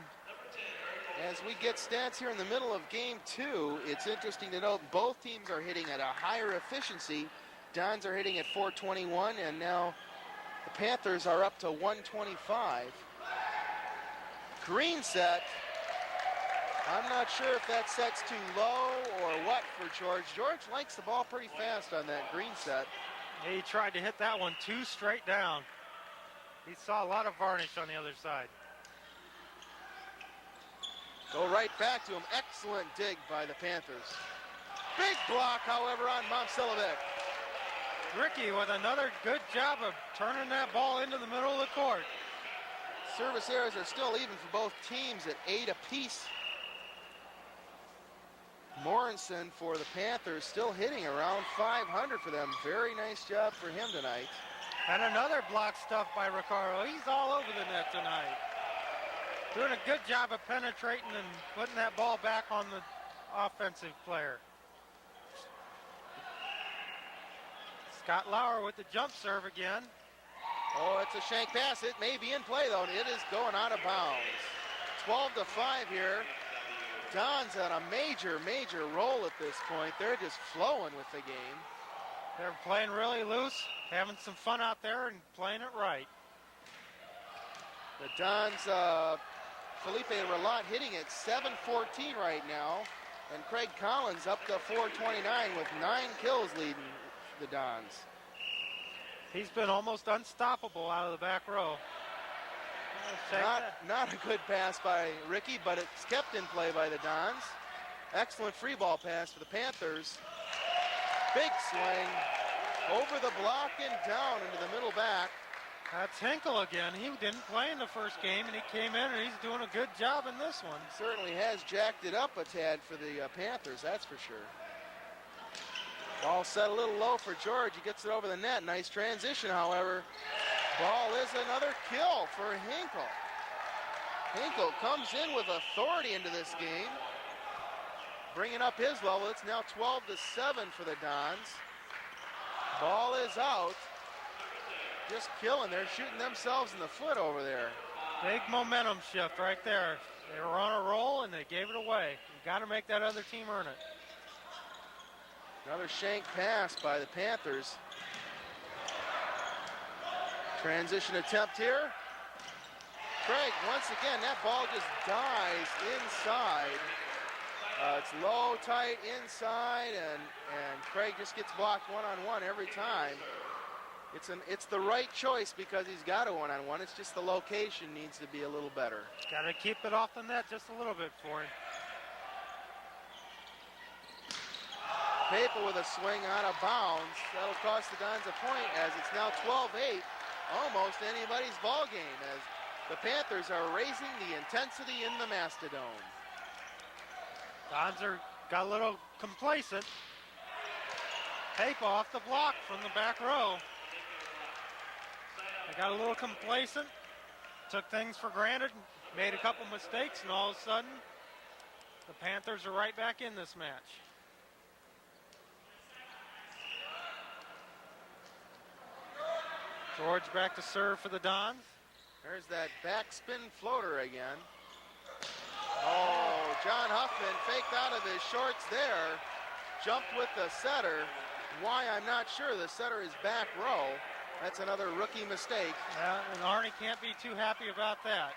As we get stats here in the middle of game 2, it's interesting to note both teams are hitting at a higher efficiency. Dons are hitting at 421, and now the Panthers are up to 125. Green set. I'm not sure if that set's too low or what for George. George likes the ball pretty fast on that green set. He tried to hit that one too straight down. He saw a lot of varnish on the other side. Go right back to him. Excellent dig by the Panthers. Big block, however, on Momcilovic. Ricky with another good job of turning that ball into the middle of the court. Service errors are still even for both teams at 8 apiece. Morrison for the Panthers still hitting around 500 for them. Very nice job for him tonight. And another block stuff by Ricardo. He's all over the net tonight. Doing a good job of penetrating and putting that ball back on the offensive player. Scott Lauer with the jump serve again. Oh, it's a shank pass. It may be in play, though, and it is going out of bounds. 12-5 here. Don's on a major roll at this point. They're just flowing with the game. They're playing really loose, having some fun out there and playing it right. The Dons, Felipe Relat hitting at 714 right now, and Craig Collins up to 429 with 9 kills leading the Dons. He's been almost unstoppable out of the back row. Not a good pass by Ricky, but it's kept in play by the Dons. Excellent free ball pass for the Panthers. Big swing over the block and down into the middle back. That's Hinkle again. He didn't play in the first game, and he came in, and he's doing a good job in this one. He certainly has jacked it up a tad for the Panthers, that's for sure. Ball set a little low for George. He gets it over the net. Nice transition, however. Ball is another kill for Hinkle. Hinkle comes in with authority into this game. Bringing up his level. It's now 12-7 for the Dons. Ball is out. Just killing. They're shooting themselves in the foot over there. Big momentum shift right there. They were on a roll, and they gave it away. You got to make that other team earn it. Another shank pass by the Panthers. Transition attempt here. Craig, once again, that ball just dies inside. It's low, tight, inside, and Craig just gets blocked one-on-one every time. It's the right choice because he's got a one-on-one. It's just the location needs to be a little better. Got to keep it off the net just a little bit for him. Pepa with a swing out of bounds. That'll cost the Dons a point as it's now 12-8. Almost anybody's ball game as the Panthers are raising the intensity in the Mastodon. Dons got a little complacent. Pepa off the block from the back row. They got a little complacent, took things for granted, made a couple mistakes, and all of a sudden, the Panthers are right back in this match. George back to serve for the Dons. There's that backspin floater again. Oh, John Huffman faked out of his shorts there. Jumped with the setter. Why, I'm not sure. The setter is back row. That's another rookie mistake. Yeah, and Arnie can't be too happy about that.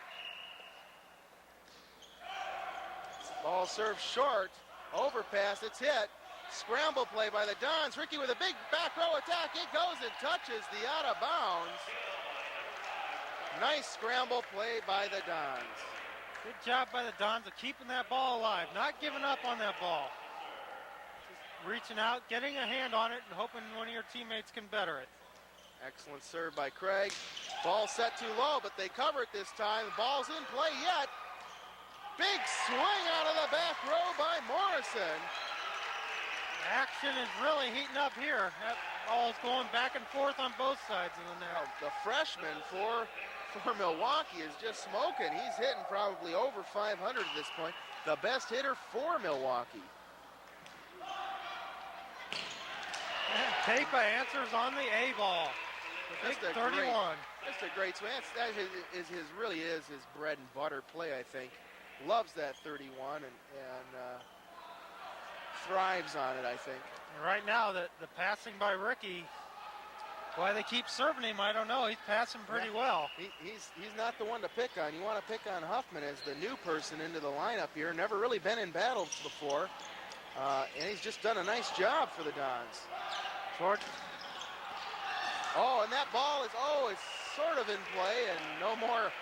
Ball served short. Overpass, it's hit. Scramble play by the Dons. Ricky with a big back row attack. It goes and touches the out of bounds. Nice scramble play by the Dons. Good job by the Dons of keeping that ball alive, not giving up on that ball. Just reaching out, getting a hand on it, and hoping one of your teammates can better it. Excellent serve by Craig. Ball set too low, but they cover it this time. The ball's in play yet. big swing out of the back row by Morrison. Action is really heating up here. That ball is going back and forth on both sides of the net. The freshman for Milwaukee is just smoking. He's hitting probably over 500 at this point. The best hitter for Milwaukee. And Pepa answers on the A ball. The big 31. That's a great swing. That really is his bread and butter play, I think. Loves that 31 and thrives on it, I think. And right now, the passing by Ricky, why they keep serving him, I don't know. He's passing pretty well. He's not the one to pick on. You want to pick on Huffman as the new person into the lineup here. Never really been in battles before. And he's just done a nice job for the Dons. Short. Oh, and that ball is sort of in play and no more.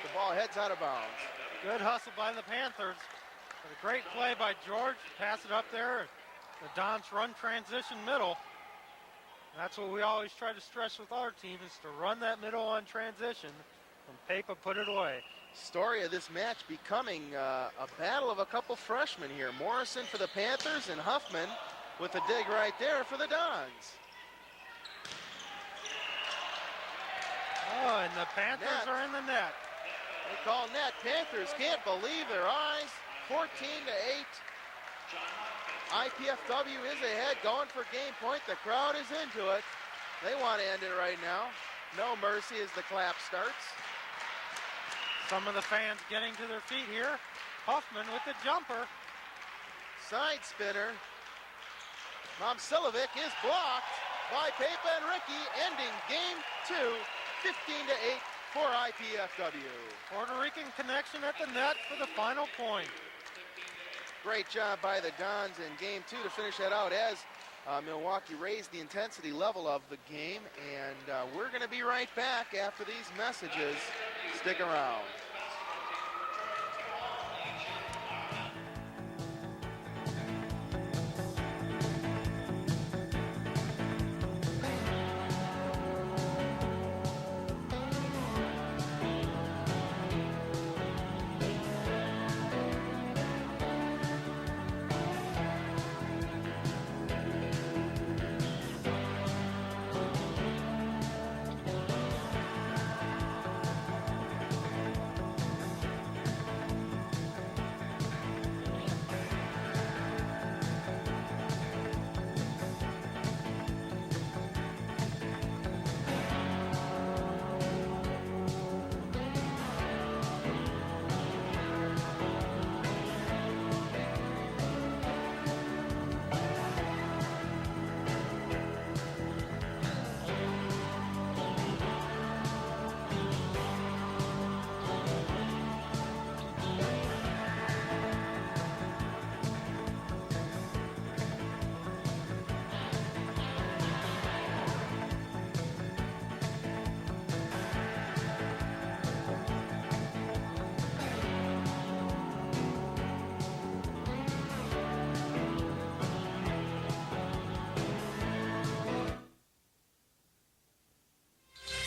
The ball heads out of bounds. Good hustle by the Panthers. But a great play by George. Pass it up there. The Dons run transition middle. That's what we always try to stress with our team, is to run that middle on transition. And Pepa put it away. Story of this match becoming a battle of a couple freshmen here. Morrison for the Panthers and Huffman with a dig right there for the Dons. Oh, and the Panthers are in the net. They call net. Panthers can't believe their eyes. 14-8. IPFW is ahead, going for game point. The crowd is into it. They want to end it right now. No mercy as the clap starts. Some of the fans getting to their feet here. Huffman with the jumper. Side spinner. Momsilovic is blocked by Pepa and Ricky, ending game 2, 15-8 for IPFW. Puerto Rican connection at the net for the final point. Great job by the Dons in game 2 to finish that out as Milwaukee raised the intensity level of the game. And we're going to be right back after these messages. Stick around.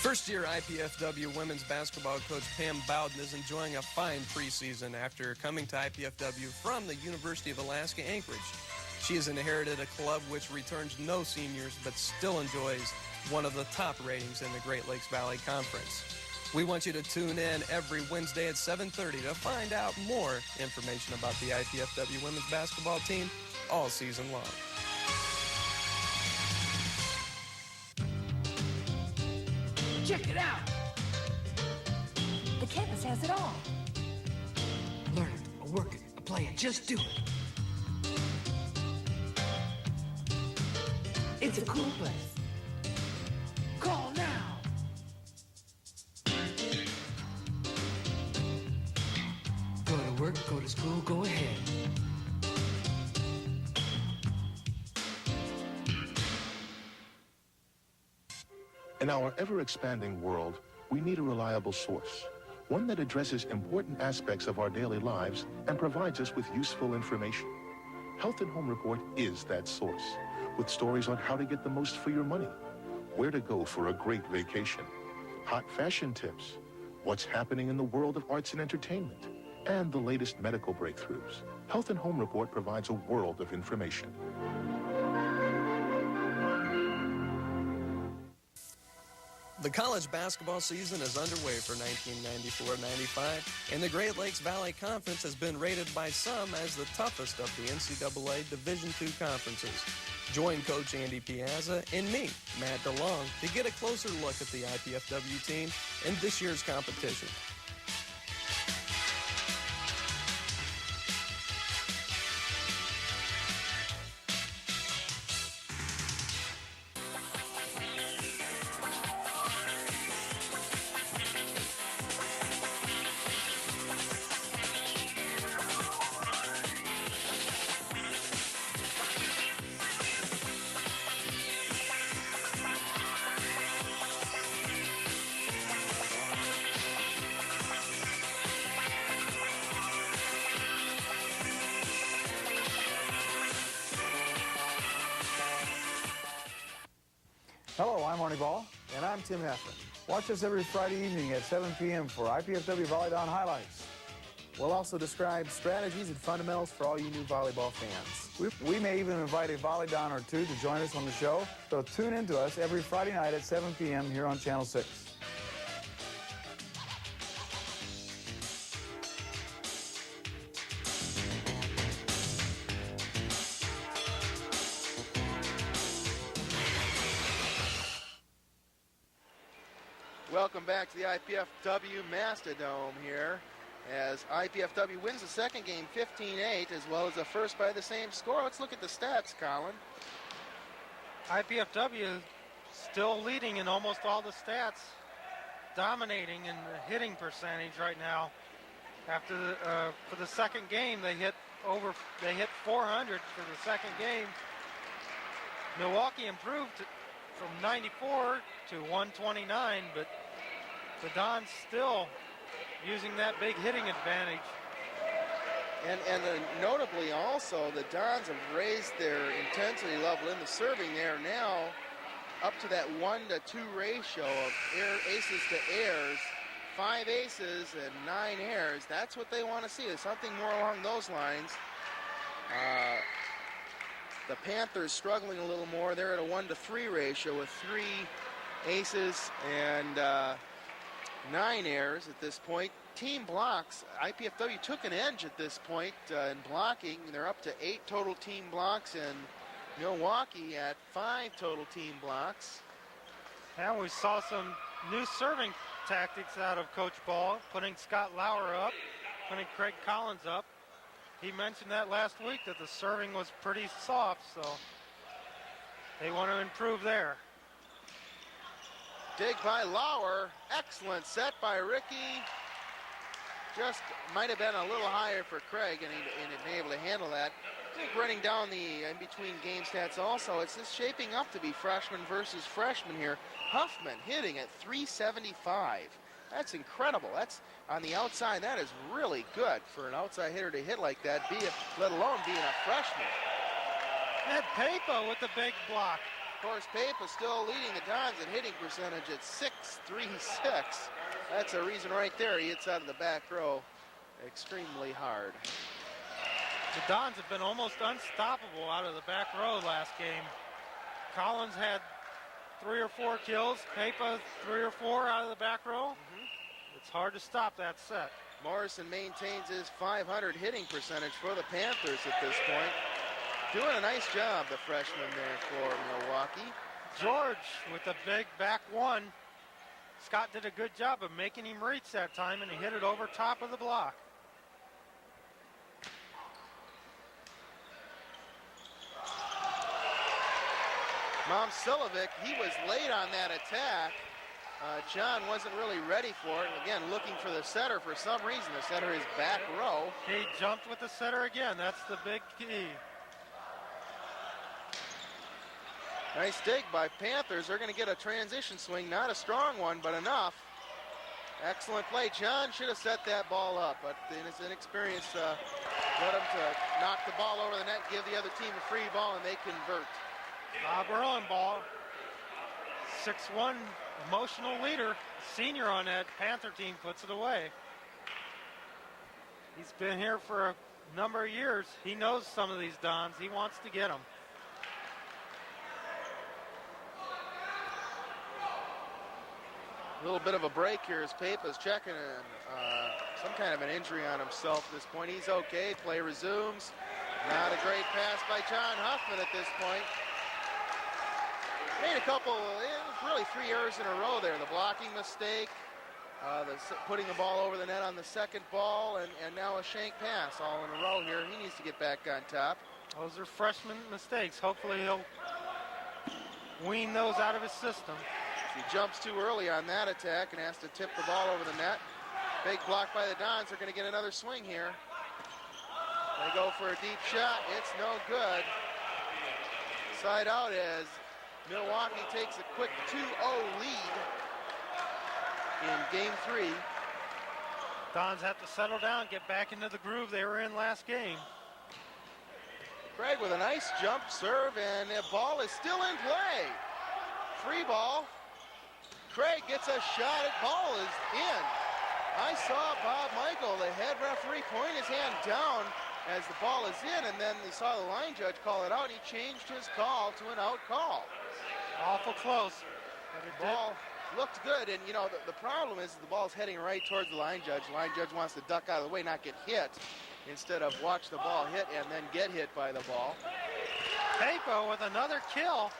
First-year IPFW women's basketball coach Pam Bowden is enjoying a fine preseason after coming to IPFW from the University of Alaska Anchorage. She has inherited a club which returns no seniors but still enjoys one of the top ratings in the Great Lakes Valley Conference. We want you to tune in every Wednesday at 7:30 to find out more information about the IPFW women's basketball team all season long. Check it out! The campus has it all. Learn it, or work it, or play it, just do it. It's a cool place. Call now! Go to work, go to school, go ahead. In our ever-expanding world, we need a reliable source, one that addresses important aspects of our daily lives and provides us with useful information. Health and Home Report is that source, with stories on how to get the most for your money, where to go for a great vacation, hot fashion tips, what's happening in the world of arts and entertainment, and the latest medical breakthroughs. Health and Home Report provides a world of information. The college basketball season is underway for 1994-95, and the Great Lakes Valley Conference has been rated by some as the toughest of the NCAA Division II conferences. Join Coach Andy Piazza and me, Matt DeLong, to get a closer look at the IPFW team in this year's competition. Hello, I'm Arnie Ball. And I'm Tim Heffer. Watch us every Friday evening at 7 p.m. for IPFW Volleyball highlights. We'll also describe strategies and fundamentals for all you new volleyball fans. We may even invite a Volleyball or two to join us on the show, so tune in to us every Friday night at 7 p.m. here on Channel 6. Welcome back to the IPFW Mastodome here as IPFW wins the second game 15-8 as well as the first by the same score. Let's look at the stats, Colin. IPFW still leading in almost all the stats, dominating in the hitting percentage right now. After for the second game, they hit 400 for the second game. Milwaukee improved from 94 to 129, but the Dons still using that big hitting advantage. And notably also, the Dons have raised their intensity level in the serving. They are now up to that 1-to-2 ratio of aces to airs, 5 aces and 9 airs. That's what they want to see, is something more along those lines. The Panthers struggling a little more. They're at a 1-to-3 ratio with 3 aces and 9 airs at this point. Team blocks, IPFW took an edge at this point in blocking. They're up to 8 total team blocks, and Milwaukee at 5 total team blocks. And we saw some new serving tactics out of Coach Ball, putting Scott Lauer up, putting Craig Collins up. He mentioned that last week, that the serving was pretty soft, so they want to improve there. Dig by Lauer, excellent set by Ricky. Just might have been a little higher for Craig, and he'd been able to handle that. I think running down the in-between game stats also, it's just shaping up to be freshman versus freshman here. Huffman hitting at 375. That's incredible. That's on the outside. That is really good for an outside hitter to hit like that, let alone being a freshman. And Papa with the big block. Of course, Papa still leading the Dons in hitting percentage at .636. That's a reason right there. He hits out of the back row extremely hard. The Dons have been almost unstoppable out of the back row last game. Collins had 3 or 4 kills. Papa 3 or 4 out of the back row. It's hard to stop that set. Morrison maintains his .500 hitting percentage for the Panthers at this point. Doing a nice job, the freshman there for Milwaukee. George with the big back one. Scott did a good job of making him reach that time, and he hit it over top of the block. Momcilovic, he was late on that attack. John wasn't really ready for it. Again, looking for the setter for some reason. The setter is back row. He jumped with the setter again. That's the big key. Nice dig by Panthers. They're going to get a transition swing. Not a strong one, but enough. Excellent play. John should have set that ball up, but in his inexperience, led him to knock the ball over the net, give the other team a free ball, and they convert. Bob Erlenball, 6'1", emotional leader, senior on that Panther team, puts it away. He's been here for a number of years. He knows some of these Dons. He wants to get them. A little bit of a break here as Pepa's checking some kind of an injury on himself at this point. He's okay. Play resumes. Not a great pass by John Huffman at this point. Made a couple, really 3 errors in a row there. The blocking mistake, putting the ball over the net on the second ball, and now a shank pass all in a row here. He needs to get back on top. Those are freshman mistakes. Hopefully he'll wean those out of his system. He jumps too early on that attack and has to tip the ball over the net. Big block by the Dons. They're going to get another swing here. They go for a deep shot. It's no good. Side out as Milwaukee takes a quick 2-0 lead in game 3. Dons have to settle down, get back into the groove they were in last game. Craig with a nice jump serve, and the ball is still in play. Free ball. Craig gets a shot at ball is in. I saw Bob Michael, the head referee, point his hand down as the ball is in, and then he saw the line judge call it out, and he changed his call to an out call. Awful close. The ball looked good, and you know, the problem is the ball's heading right towards the line judge. The line judge wants to duck out of the way, not get hit, instead of watch the ball hit and then get hit by the ball. Pepa with another kill.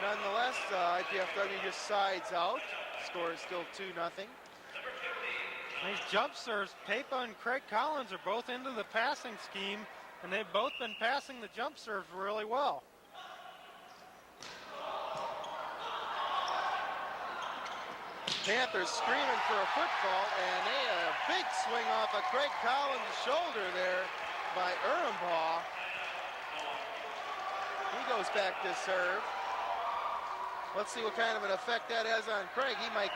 Nonetheless, IPFW just sides out. Score is still 2-0. These jump serves, Pepa and Craig Collins are both into the passing scheme, and they've both been passing the jump serves really well. Panthers screaming for a foot fault, and a big swing off of Craig Collins' shoulder there by Ehrenbaugh. He goes back to serve. Let's see what kind of an effect that has on Craig. He might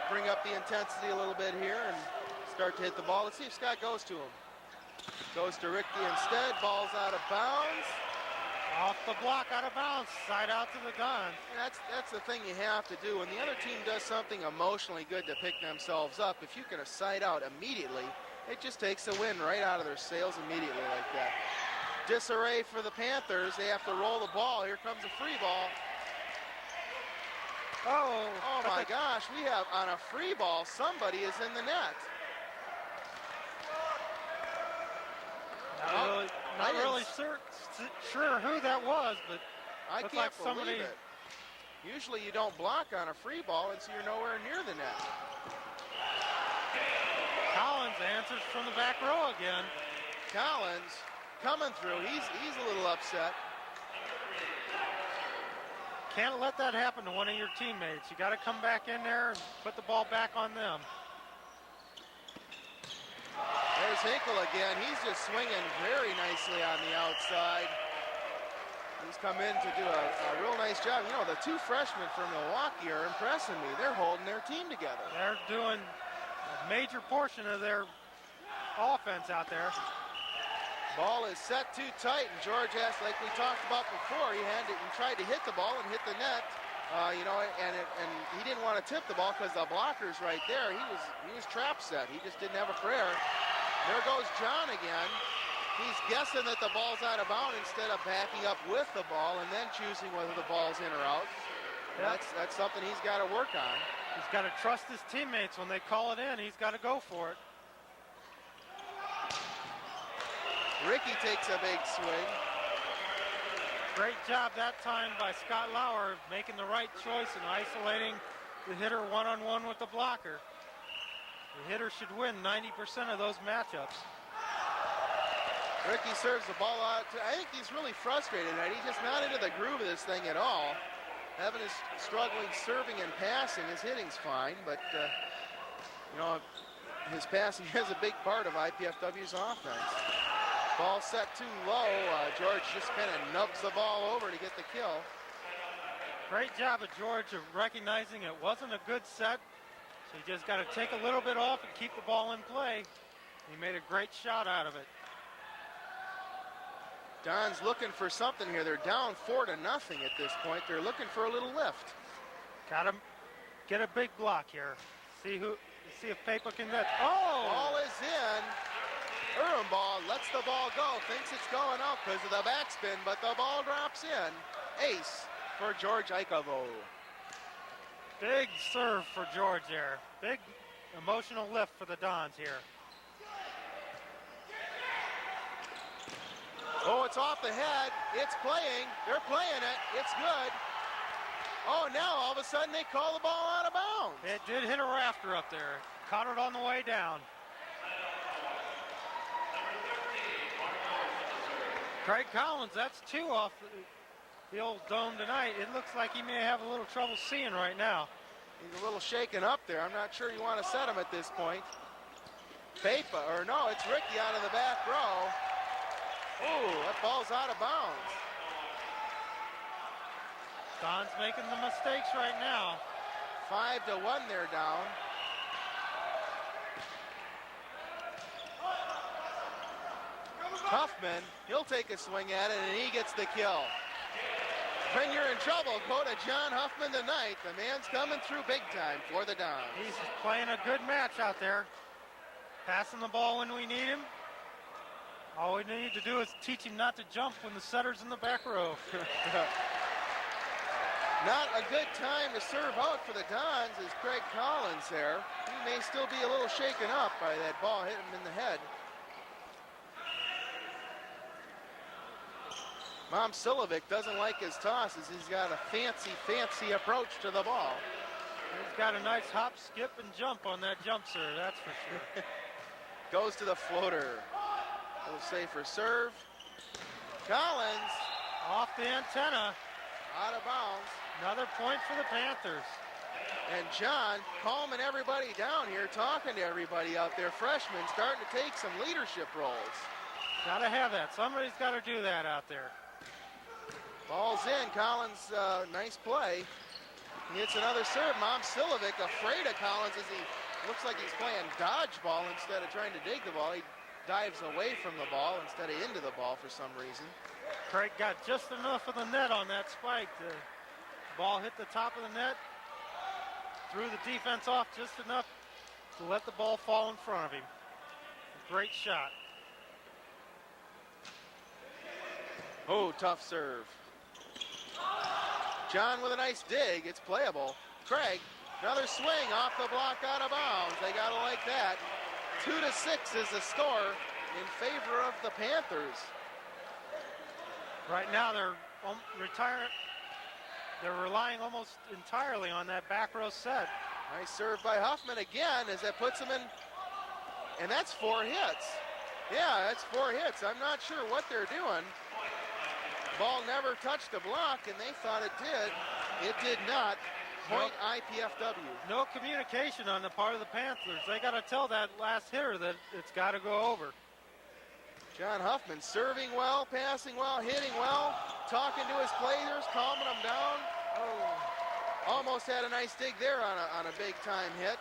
bring up the intensity a little bit here and start to hit the ball. Let's see if Scott goes to him. Goes to Ricky instead. Ball's out of bounds. Off the block, out of bounds. Side out to the Dons. That's the thing you have to do. When the other team does something emotionally good to pick themselves up, if you can side out immediately, it just takes the wind right out of their sails immediately like that. Disarray for the Panthers. They have to roll the ball. Here comes a free ball. Oh my gosh, we have on a free ball, somebody is in the net. Not really sure who that was, but I can't believe it. Usually you don't block on a free ball, and so you're nowhere near the net. Collins answers from the back row again. Collins coming through. He's a little upset. Can't let that happen to one of your teammates. You got to come back in there and put the ball back on them. There's Hinkle again. He's just swinging very nicely on the outside. He's come in to do a real nice job. You know, the two freshmen from Milwaukee are impressing me. They're holding their team together. They're doing a major portion of their offense out there. Ball is set too tight, and George has, like we talked about before, he tried to hit the ball and hit the net, and he didn't want to tip the ball because the blocker's right there. He was trap set. He just didn't have a prayer. There goes John again. He's guessing that the ball's out of bounds instead of backing up with the ball and then choosing whether the ball's in or out. Yep. That's something he's got to work on. He's got to trust his teammates. When they call it in, he's got to go for it. Ricky takes a big swing. Great job that time by Scott Lauer, making the right choice and isolating the hitter one-on-one with the blocker. The hitter should win 90% of those matchups. Ricky serves the ball out. I think he's really frustrated, right? He's just not into the groove of this thing at all. Evan is struggling serving and passing. His hitting's fine, but his passing is a big part of IPFW's offense. Ball set too low. George just kind of nubs the ball over to get the kill. Great job of George of recognizing it wasn't a good set, so you just got to take a little bit off and keep the ball in play. He made a great shot out of it. Don's looking for something here. They're down 4-0 at this point. They're looking for a little lift. Got to get a big block here. See Let's see if Pepa can get. Oh! Ball is in. Ball lets the ball go, thinks it's going out because of the backspin, but the ball drops in. Ace for George Ikovo. Big serve for George there. Big emotional lift for the Dons here. Oh, it's off the head. It's playing. They're playing it. It's good. Oh, now all of a sudden they call the ball out of bounds. It did hit a rafter up there. Caught it on the way down. Craig Collins, that's 2 off the old dome tonight. It looks like he may have a little trouble seeing right now. He's a little shaken up there. I'm not sure you want to set him at this point. Pepa, or no, it's Ricky out of the back row. Oh, that ball's out of bounds. Don's making the mistakes right now. 5-1 they're down. Huffman, he'll take a swing at it, and he gets the kill. When you're in trouble, go to John Huffman tonight. The man's coming through big time for the Dons. He's playing a good match out there. Passing the ball when we need him. All we need to do is teach him not to jump when the setter's in the back row. Not a good time to serve out for the Dons is Craig Collins there. He may still be a little shaken up by that ball hitting him in the head. Mom Silovic doesn't like his tosses. He's got a fancy approach to the ball. He's got a nice hop, skip, and jump on that jump serve, that's for sure. Goes to the floater. A little safer serve. Collins. Off the antenna. Out of bounds. Another point for the Panthers. And John calming everybody down here, talking to everybody out there. Freshmen starting to take some leadership roles. Gotta have that. Somebody's got to do that out there. Ball's in. Collins, nice play. He hits another serve. Mom Silovic afraid of Collins as he looks like he's playing dodgeball instead of trying to dig the ball. He dives away from the ball instead of into the ball for some reason. Craig got just enough of the net on that spike. The ball hit the top of the net. Threw the defense off just enough to let the ball fall in front of him. A great shot. Oh, tough serve. John with a nice dig. It's playable. Craig, another swing off the block out of bounds. They got to like that. 2-6 is the score in favor of the Panthers. Right now they're retiring. They're relying almost entirely on that back row set. Nice serve by Huffman again as that puts him in. And that's 4 hits. Yeah, that's 4 hits. I'm not sure what they're doing. Ball never touched the block, and they thought it did. It did not. Point IPFW. No communication on the part of the Panthers. They got to tell that last hitter that it's got to go over. John Huffman serving well, passing well, hitting well, talking to his players, calming them down. Oh, almost had a nice dig there on a big-time hit.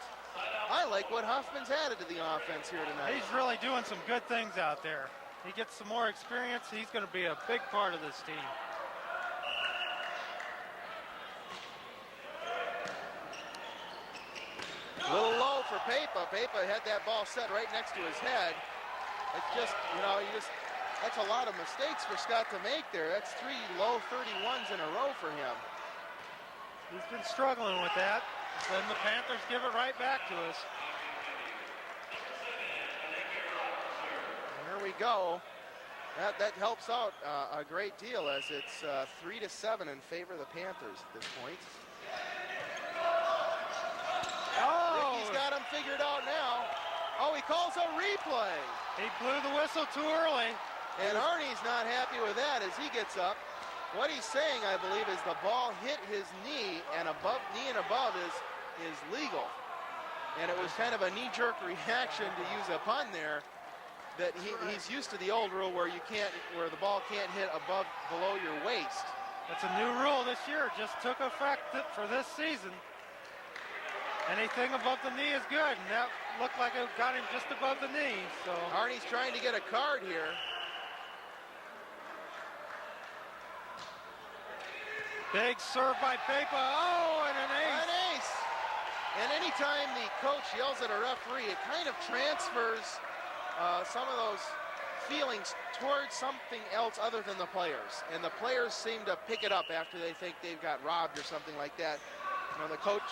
I like what Huffman's added to the offense here tonight. He's really doing some good things out there. He gets some more experience. He's going to be a big part of this team. A little low for Pepa. Pepa had that ball set right next to his head. It's just, that's a lot of mistakes for Scott to make there. That's 3 low 31s in a row for him. He's been struggling with that. Then the Panthers give it right back to us. There we go. That helps out a great deal as it's 3-7 in favor of the Panthers at this point. Oh! Ricky's got him figured out now. Oh, he calls a replay. He blew the whistle too early. And Arnie's not happy with that as he gets up. What he's saying, I believe, is the ball hit his knee, and knee and above is legal. And it was kind of a knee-jerk reaction, to use a pun there, that he's used to the old rule where where the ball can't hit below your waist. That's a new rule this year. It just took effect for this season. Anything above the knee is good, and that looked like it got him just above the knee. So Arnie's trying to get a card here. Big serve by Pepa. Oh, and an ace. An ace. And anytime the coach yells at a referee, it kind of transfers some of those feelings towards something else other than the players. And the players seem to pick it up after they think they've got robbed or something like that. You know, the coach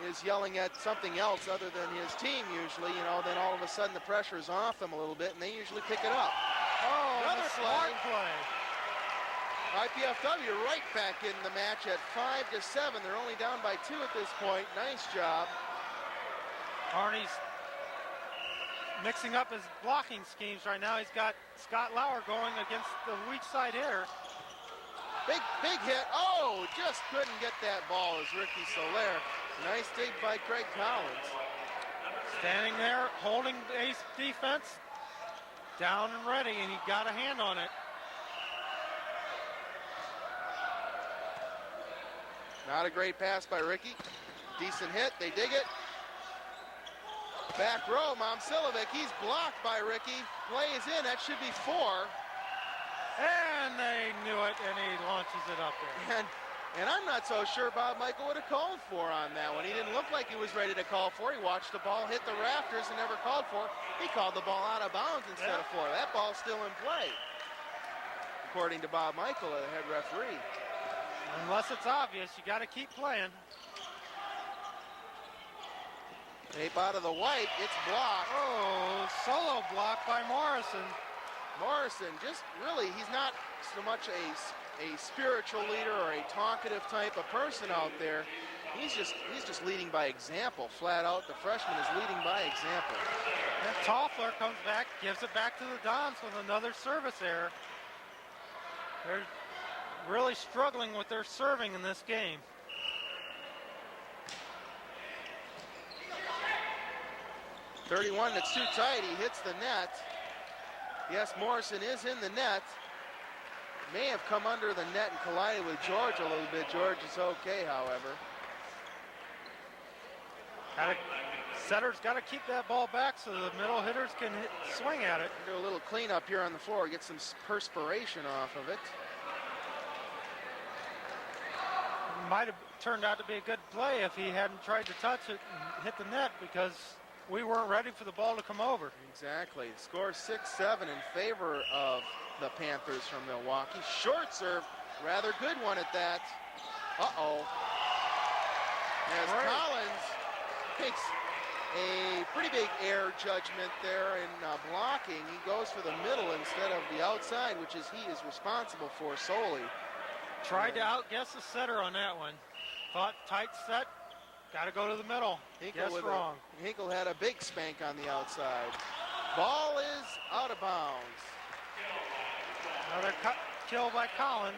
is yelling at something else other than his team usually, you know, then all of a sudden the pressure is off them a little bit and they usually pick it up. Oh, another smart play. IPFW right back in the match at 5-7. They're only down by 2 at this point. Nice job. Arnie's mixing up his blocking schemes right now. He's got Scott Lauer going against the weak side hitter. Big hit. Oh, just couldn't get that ball as Ricky Soler. Nice dig by Craig Collins. Standing there, holding ace defense, down and ready, and he got a hand on it. Not a great pass by Ricky. Decent hit, they dig it. Back row, Momcilovic, he's blocked by Ricky. Play is in, that should be 4. And they knew it, and he launches it up there. And I'm not so sure Bob Michael would have called for on that one. He didn't look like he was ready to call for. He watched the ball hit the rafters and never called for. He called the ball out of bounds instead of for. That ball's still in play, according to Bob Michael, the head referee. Unless it's obvious, you got to keep playing. Tape out of the white, it's blocked. Oh, solo block by Morrison. Morrison, just really, he's not so much a spiritual leader or a talkative type of person out there. He's just leading by example, flat out. The freshman is leading by example. And Toffler comes back, gives it back to the Dons with another service error. They're really struggling with their serving in this game. .31, that's too tight. He hits the net. Yes, Morrison is in the net. May have come under the net and collided with George a little bit. George is okay, however. Setter's got to keep that ball back so the middle hitters can swing at it. Do a little cleanup here on the floor, get some perspiration off of it. Might have turned out to be a good play if he hadn't tried to touch it and hit the net, because we weren't ready for the ball to come over. Exactly. Score 6-7 in favor of the Panthers from Milwaukee. Short serve, rather good one at that. Uh-oh. As Collins takes a pretty big error judgment there in blocking. He goes for the middle instead of the outside, which is he is responsible for solely. Tried to outguess the setter on that one. Thought tight set, got to go to the middle. Guess wrong. Hinkle had a big spank on the outside. Ball is out of bounds. Another kill by Collins.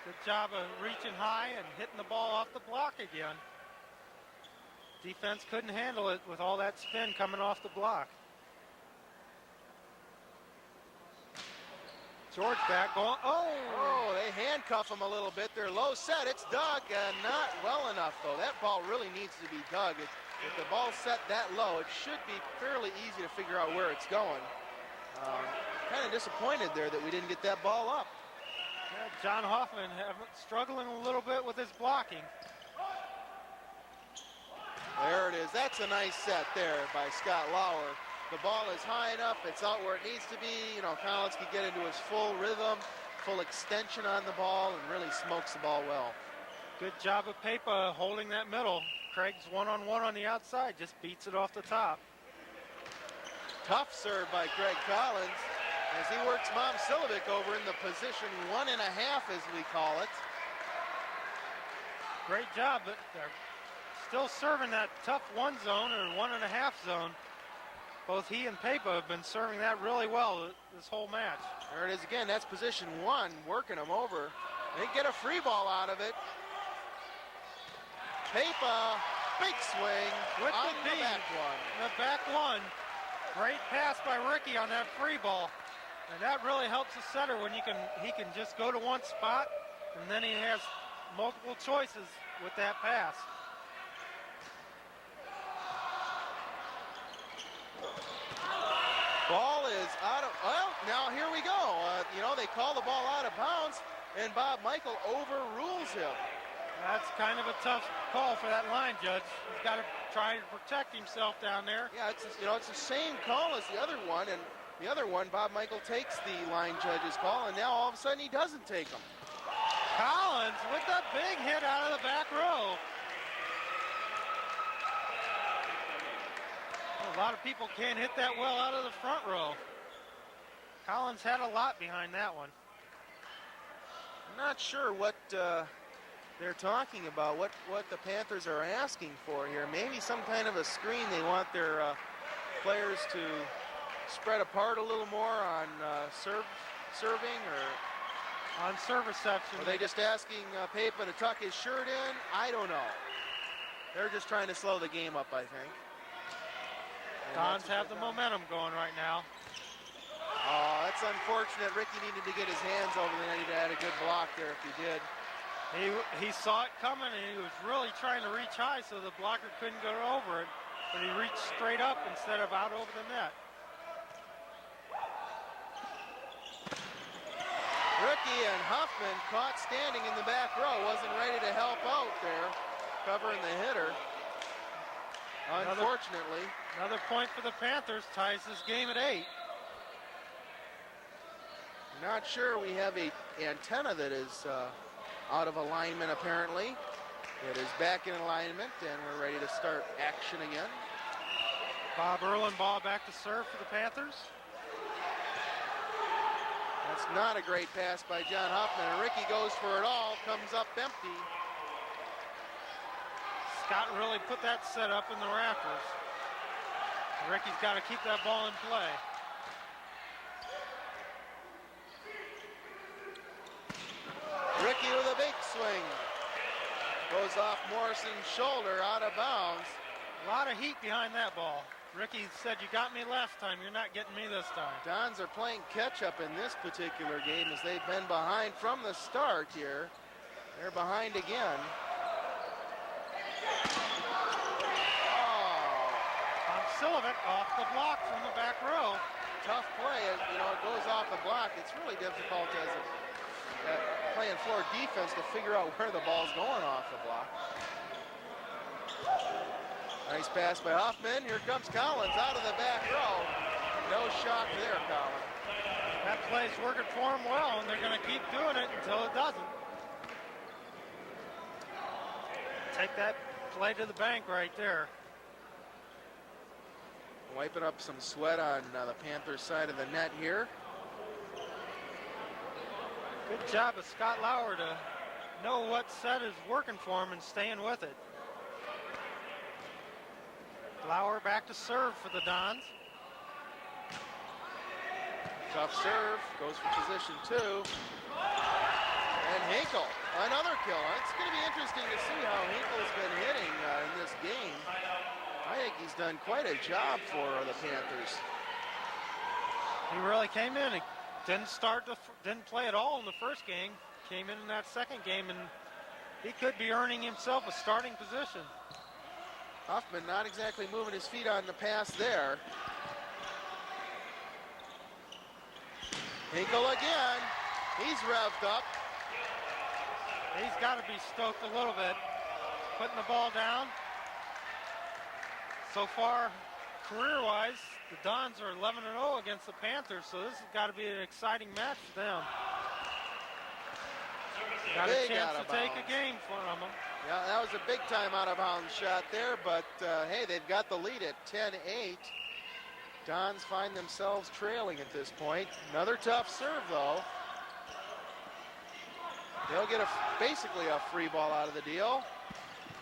Good job of reaching high and hitting the ball off the block again. Defense couldn't handle it with all that spin coming off the block. George back going, oh, they handcuff him a little bit. They're low set, it's dug, not well enough though. That ball really needs to be dug. If the ball's set that low, it should be fairly easy to figure out where it's going. Kind of disappointed there that we didn't get that ball up. Yeah, John Hoffman struggling a little bit with his blocking. There it is. That's a nice set there by Scott Lauer. The ball is high enough. It's out where it needs to be. You know, Collins can get into his full rhythm, full extension on the ball, and really smokes the ball well. Good job of Pepa holding that middle. Craig's one-on-one on the outside, just beats it off the top. Tough serve by Craig Collins as he works Momcilovic over in the position 1.5, as we call it. Great job, but they're still serving that tough 1 zone or 1.5 zone. Both he and Pepa have been serving that really well this whole match. There it is again. That's position 1, working them over. They get a free ball out of it. Pepa, big swing with on the back one. The back one. Great pass by Ricky on that free ball. And that really helps the setter when he can just go to one spot, and then he has multiple choices with that pass. Ball is out of, well, now here we go. You know, they call the ball out of bounds, and Bob Michael overrules him. That's kind of a tough call for that line judge. He's got to try to protect himself down there. Yeah, it's the same call as the other one, and the other one, Bob Michael takes the line judge's call, and now all of a sudden he doesn't take them. Collins with a big hit out of the back row. A lot of people can't hit that well out of the front row. Collins had a lot behind that one. I'm not sure what they're talking about, what the Panthers are asking for here. Maybe some kind of a screen. They want their players to spread apart a little more on serving, or on serve reception. Are they just asking Papa to tuck his shirt in? I don't know. They're just trying to slow the game up, I think. Dons have the momentum going right now. Oh, that's unfortunate. Ricky needed to get his hands over the net. He'd have had a good block there if he did. He saw it coming, and he was really trying to reach high so the blocker couldn't go over it, but he reached straight up instead of out over the net. Ricky and Huffman caught standing in the back row. Wasn't ready to help out there, covering the hitter. Unfortunately. Another point for the Panthers, ties this game at 8. Not sure. We have a antenna that is out of alignment apparently. It is back in alignment, and we're ready to start action again. Bob Erlenbaugh back to serve for the Panthers. That's not a great pass by John Huffman, and Ricky goes for it all, comes up empty. Scott really put that set up in the rafters. Ricky's got to keep that ball in play. Ricky with a big swing. Goes off Morrison's shoulder, out of bounds. A lot of heat behind that ball. Ricky said, you got me last time, you're not getting me this time. Dons are playing catch-up in this particular game as they've been behind from the start here. They're behind again. Sullivan off the block from the back row. Tough play. You know, it goes off the block. It's really difficult as playing floor defense to figure out where the ball's going off the block. Nice pass by Huffman. Here comes Collins out of the back row. No shock there, Collins. That play's working for him well, and they're going to keep doing it until it doesn't. Take that play to the bank right there. Wiping up some sweat on the Panthers side of the net here. Good job of Scott Lauer to know what set is working for him and staying with it. Lauer back to serve for the Dons. Tough serve, goes for position 2. And Hinkle, another kill. It's going to be interesting to see how Hinkle's been hitting in this game. I think he's done quite a job for the Panthers. He really came in. He didn't play at all in the first game. Came in that second game, and he could be earning himself a starting position. Huffman not exactly moving his feet on the pass there. Hinkle again. He's revved up. He's got to be stoked a little bit. Putting the ball down. So far, career-wise, the Dons are 11-0 against the Panthers, so this has got to be an exciting match for them. Got a chance to take a game from them. Yeah, that was a big-time out-of-bounds shot there, but hey, they've got the lead at 10-8. Dons find themselves trailing at this point. Another tough serve, though. They'll get basically a free ball out of the deal.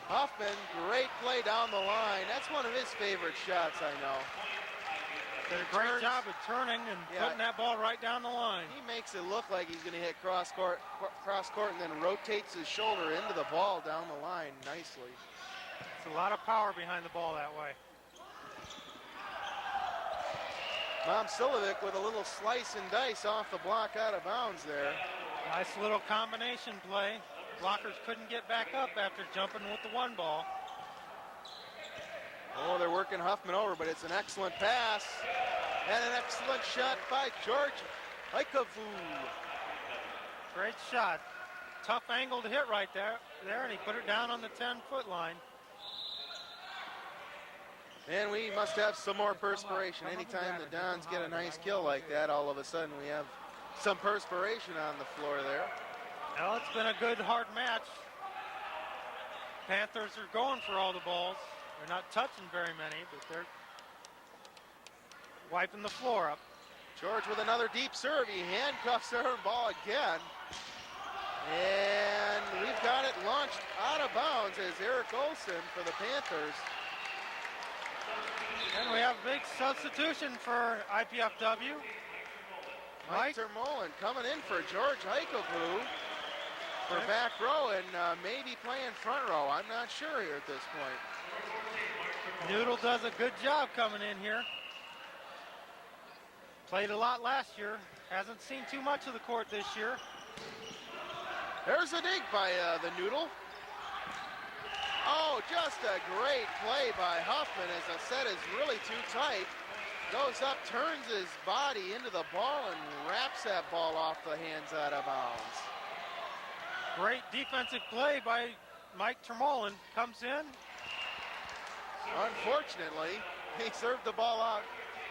Huffman, great play down the line. That's one of his favorite shots, I know. Did a great job of turning and putting that ball right down the line. He makes it look like he's going to hit cross court, and then rotates his shoulder into the ball down the line nicely. It's a lot of power behind the ball that way. Mom Silovic with a little slice and dice off the block out of bounds there. Nice little combination play. Blockers couldn't get back up after jumping with the one ball. Oh, they're working Huffman over, but it's an excellent pass. And an excellent shot by George Ikavu. Great shot. tough angle to hit right there, and he put it down on the 10-foot line. And we must have some more perspiration. Anytime the Dons get a nice kill like that, all of a sudden we have some perspiration on the floor there. Well, it's been a good, hard match. Panthers are going for all the balls. They're not touching very many, but they're wiping the floor up. George with another deep serve. He handcuffs their ball again. And we've got it launched out of bounds as Eric Olson for the Panthers. And we have a big substitution for IPFW. Mike Termolen coming in for George Heikovu for back row and maybe playing front row. I'm not sure here at this point. Noodle does a good job coming in here. Played a lot last year. Hasn't seen too much of the court this year. There's a dig by the Noodle. Oh, just a great play by Huffman as the set is really too tight. Goes up, turns his body into the ball, and wraps that ball off the hands out of bounds. Great defensive play by Mike Termolen. Comes in. Unfortunately, he served the ball out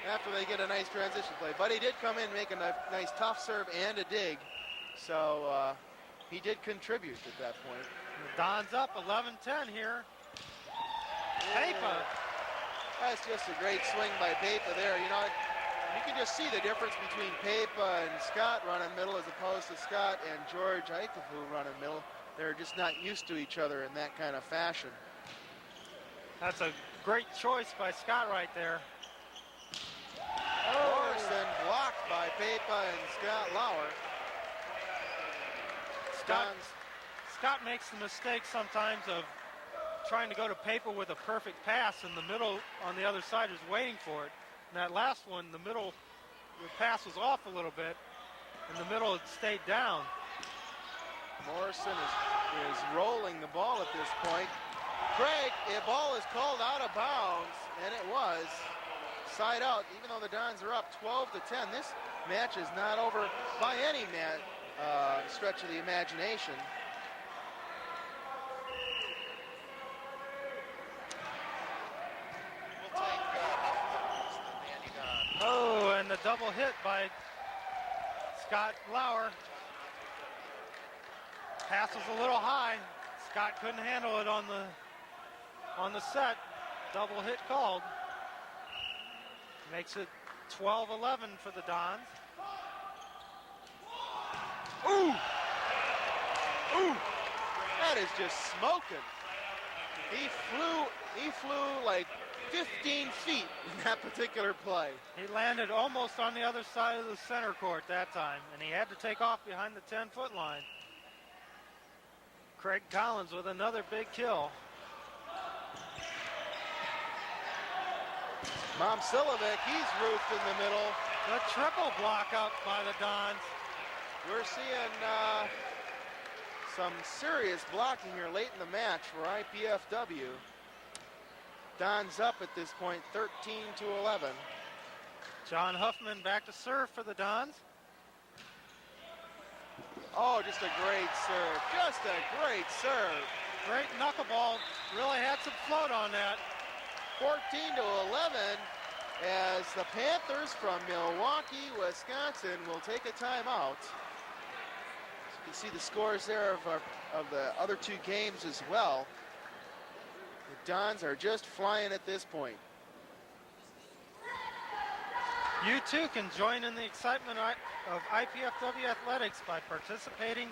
after they get a nice transition play. But he did come in, make a nice tough serve and a dig. So he did contribute at that point. The Dons up 11-10 here. Papa. That's just a great swing by Papa there. You know, you can just see the difference between Papa and Scott running middle as opposed to Scott and George Heikovu running middle. They're just not used to each other in that kind of fashion. That's a great choice by Scott right there. Morrison blocked by Papa and Scott Lauer. Scott makes the mistake sometimes of trying to go to Papa with a perfect pass, and the middle on the other side is waiting for it. And that last one, the pass was off a little bit, and the middle had stayed down. Morrison is rolling the ball at this point. Craig, the ball is called out of bounds, and it was side out. Even though the Dons are up 12-10, this match is not over by any stretch of the imagination. We'll take the Don. Oh, and the double hit by Scott Lauer. Pass was a little high. Scott couldn't handle it on the set. Double hit called. Makes it 12-11 for the Dons. Ooh! Ooh! That is just smoking. He flew like 15 feet in that particular play. He landed almost on the other side of the center court that time, and he had to take off behind the 10-foot line. Craig Collins with another big kill. Momcilovic, he's roofed in the middle. The triple block up by the Dons. We're seeing some serious blocking here late in the match for IPFW. Dons up at this point, 13-11. John Huffman back to serve for the Dons. Oh, just a great serve. Just a great serve. Great knuckleball. Really had some float on that. 14-11 as the Panthers from Milwaukee, Wisconsin will take a timeout. So you can see the scores there of the other two games as well. The Dons are just flying at this point. You too can join in the excitement of IPFW athletics by participating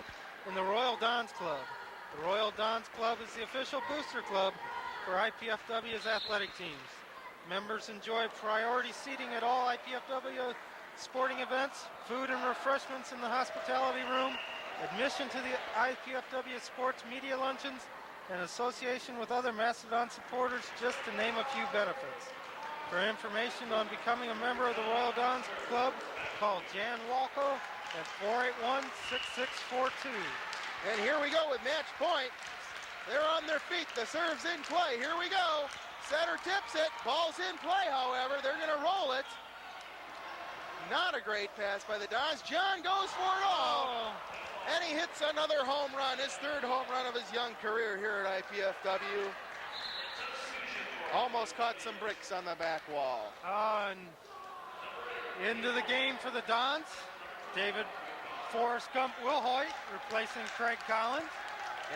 in the Royal Dons Club. The Royal Dons Club is the official booster club for IPFW's athletic teams. Members enjoy priority seating at all IPFW sporting events, food and refreshments in the hospitality room, admission to the IPFW sports media luncheons, and association with other Mastodon supporters, just to name a few benefits. For information on becoming a member of the Royal Dons Club, call Jan Walco at 481-6642. And here we go with match point. They're on their feet. The serve's in play. Here we go. Setter tips it. Ball's in play, however. They're going to roll it. Not a great pass by the Dons. John goes for it all. And he hits another home run, his third home run of his young career here at IPFW. Almost caught some bricks on the back wall. And into the game for the Dons, David Forrest Gump Wilhoit replacing Craig Collins.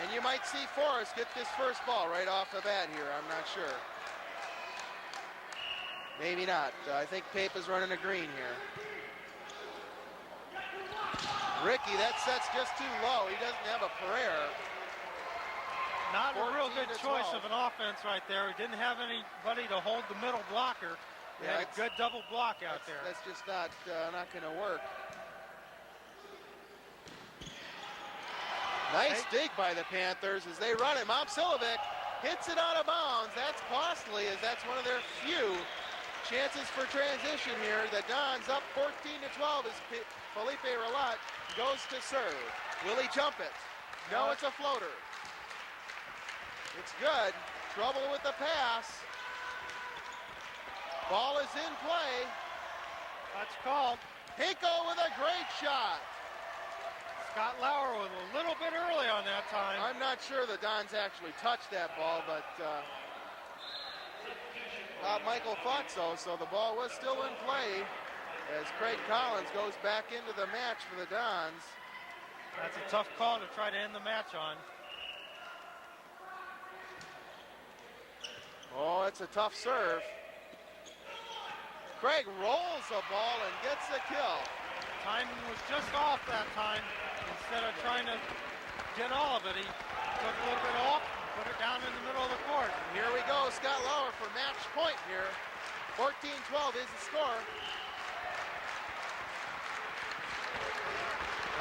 And you might see Forrest get this first ball right off the bat here, I'm not sure. Maybe not. I think Pape is running a green here. Ricky, that set's just too low. He doesn't have a prayer. Not a real good choice of an offense right there. He didn't have anybody to hold the middle blocker. He had a good double block out there. That's just not going to work. Nice dig by the Panthers as they run it. Momcilovic hits it out of bounds. That's costly, as that's one of their few chances for transition here. The Dons up 14-12 as Felipe Relat goes to serve. Will he jump it? No, it's a floater. It's good. Trouble with the pass. Ball is in play. That's called. Hinkle with a great shot. Scott Lauer was a little bit early on that time. I'm not sure the Dons actually touched that ball, but Michael thought so the ball was still in play as Craig Collins goes back into the match for the Dons. That's a tough call to try to end the match on. Oh, it's a tough serve. Craig rolls the ball and gets the kill. Timing was just off that time. Instead of trying to get all of it, he took a little bit off and put it down in the middle of the court. And here we go, Scott Lauer for match point here. 14-12 is the score.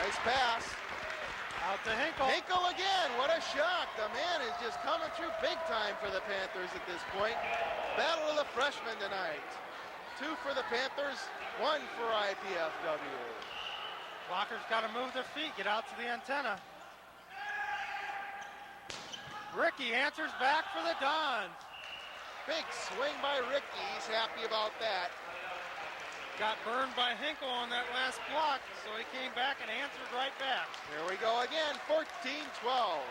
Nice pass. Out to Hinkle. Hinkle again, what a shock. The man is just coming through big time for the Panthers at this point. Battle of the freshmen tonight. 2 for the Panthers, 1 for IPFW. Blockers got to move their feet, get out to the antenna. Ricky answers back for the Dons. Big swing by Ricky, he's happy about that. Got burned by Hinkle on that last block, so he came back and answered right back. Here we go again, 14-12.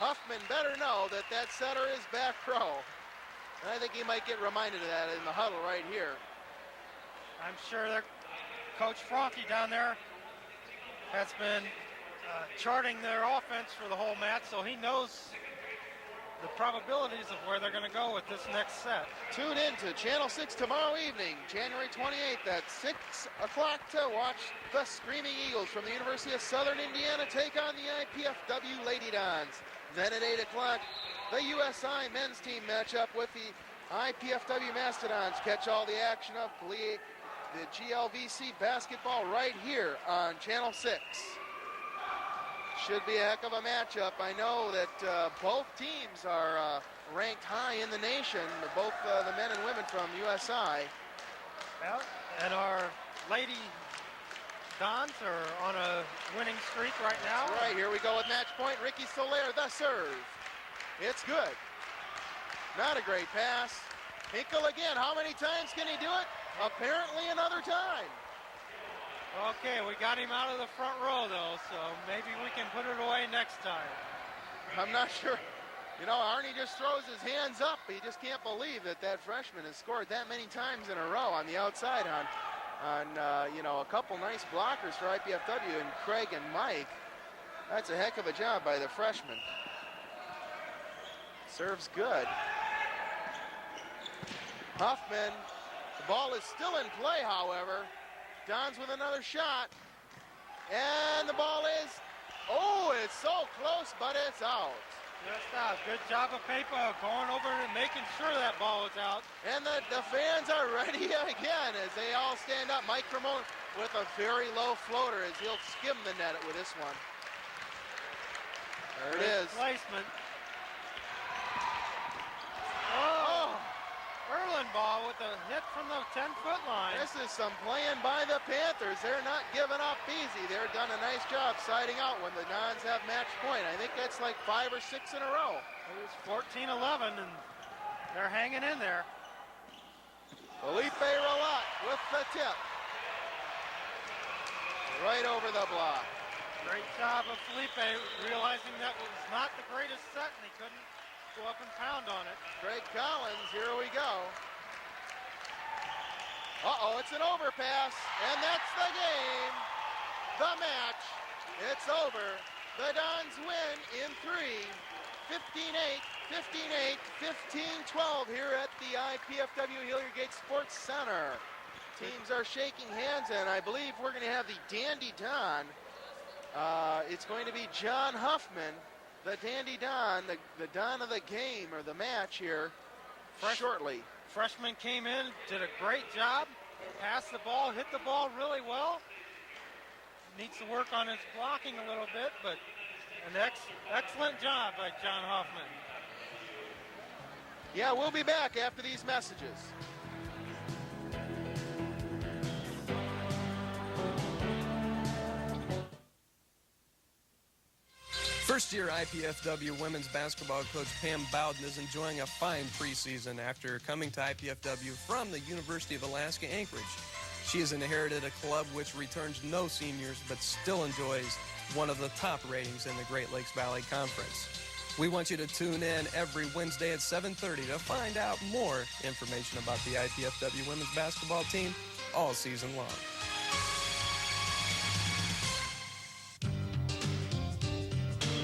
Huffman better know that that setter is back row. And I think he might get reminded of that in the huddle right here. I'm sure that Coach Franke down there has been charting their offense for the whole match, so he knows the probabilities of where they're going to go with this next set. Tune in to Channel 6 tomorrow evening, January 28th at 6 o'clock to watch the Screaming Eagles from the University of Southern Indiana take on the IPFW Lady Dons. Then at 8 o'clock, the USI men's team matchup with the IPFW Mastodons. Catch all the action of the GLVC basketball right here on Channel 6. Should be a heck of a matchup. I know that both teams are ranked high in the nation, both the men and women from USI. Well, and our Lady Dons are on a winning streak right now. That's right, here we go with match point. Ricky Soler, the serve. It's good. Not a great pass. Hinkle again. How many times can he do it? Apparently another time. Okay, we got him out of the front row, though, so maybe we can put it away next time. I'm not sure. You know, Arnie just throws his hands up. He just can't believe that that freshman has scored that many times in a row on the outside on you know, a couple nice blockers for IPFW and Craig and Mike. That's a heck of a job by the freshman. Serves good. Huffman, the ball is still in play, however. Dons with another shot. And the ball is, oh, it's so close, but it's out. Just out. Good job of Pape going over and making sure that ball is out. And the fans are ready again as they all stand up. Mike Cremona with a very low floater as he'll skim the net with this one. There it is. Placement. Oh! Erlenbaugh with a hit from the 10-foot line. This is some playing by the Panthers. They're not giving up easy. They're done a nice job siding out when the Dons have match point. I think that's like 5 or 6 in a row. It was 14-11, and they're hanging in there. Felipe Relat with the tip. Right over the block. Great job of Felipe, realizing that was not the greatest set and he couldn't go up and pound on it. Craig Collins, here we go. Uh-oh, it's an overpass, and that's the game, the match. It's over. The Dons win in 3, 15-8, 15-8, 15-12 here at the IPFW Hilliard Gates Sports Center. Teams are shaking hands, and I believe we're going to have the Dandy Don. It's going to be John Huffman, the Dandy Don, the Don of the game or the match here shortly. Freshman came in, did a great job, passed the ball, hit the ball really well. Needs to work on his blocking a little bit, but an excellent job by John Huffman. Yeah, we'll be back after these messages. First-year IPFW women's basketball coach Pam Bowden is enjoying a fine preseason after coming to IPFW from the University of Alaska Anchorage. She has inherited a club which returns no seniors but still enjoys one of the top ratings in the Great Lakes Valley Conference. We want you to tune in every Wednesday at 7:30 to find out more information about the IPFW women's basketball team all season long.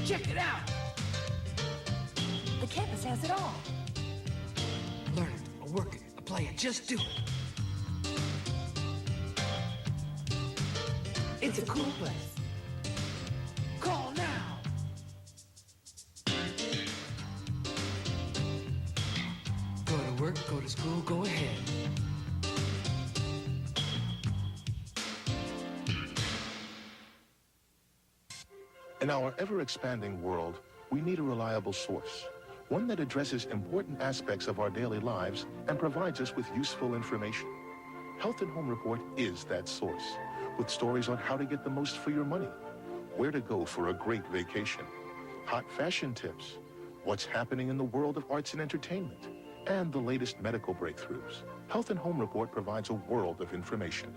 Check it out! The campus has it all. Learn it, or work it, or play it, just do it. It's a cool place. Call now! Go to work, go to school, go ahead. In our ever-expanding world, we need a reliable source, one that addresses important aspects of our daily lives and provides us with useful information. Health and Home Report is that source, with stories on how to get the most for your money, where to go for a great vacation, hot fashion tips, what's happening in the world of arts and entertainment, and the latest medical breakthroughs. Health and Home Report provides a world of information.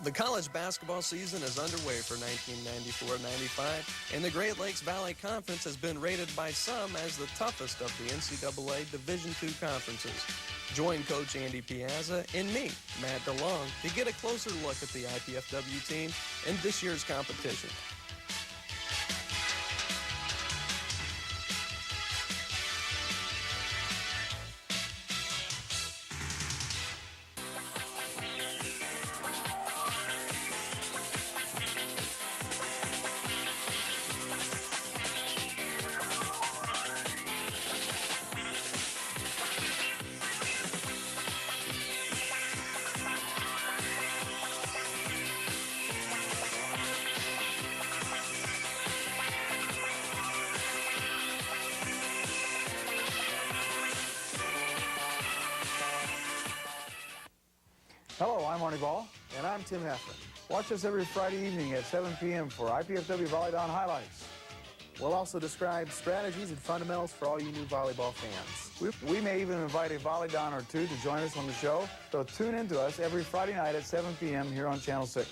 The college basketball season is underway for 1994-95, and the Great Lakes Valley Conference has been rated by some as the toughest of the NCAA Division II conferences. Join Coach Andy Piazza and me, Matt DeLong, to get a closer look at the IPFW team and this year's competition. Hello, I'm Arnie Ball. And I'm Tim Heffron. Watch us every Friday evening at 7 p.m. for IPFW Volleyball highlights. We'll also describe strategies and fundamentals for all you new volleyball fans. We may even invite a Volleyball or two to join us on the show, so tune in to us every Friday night at 7 p.m. here on Channel 6.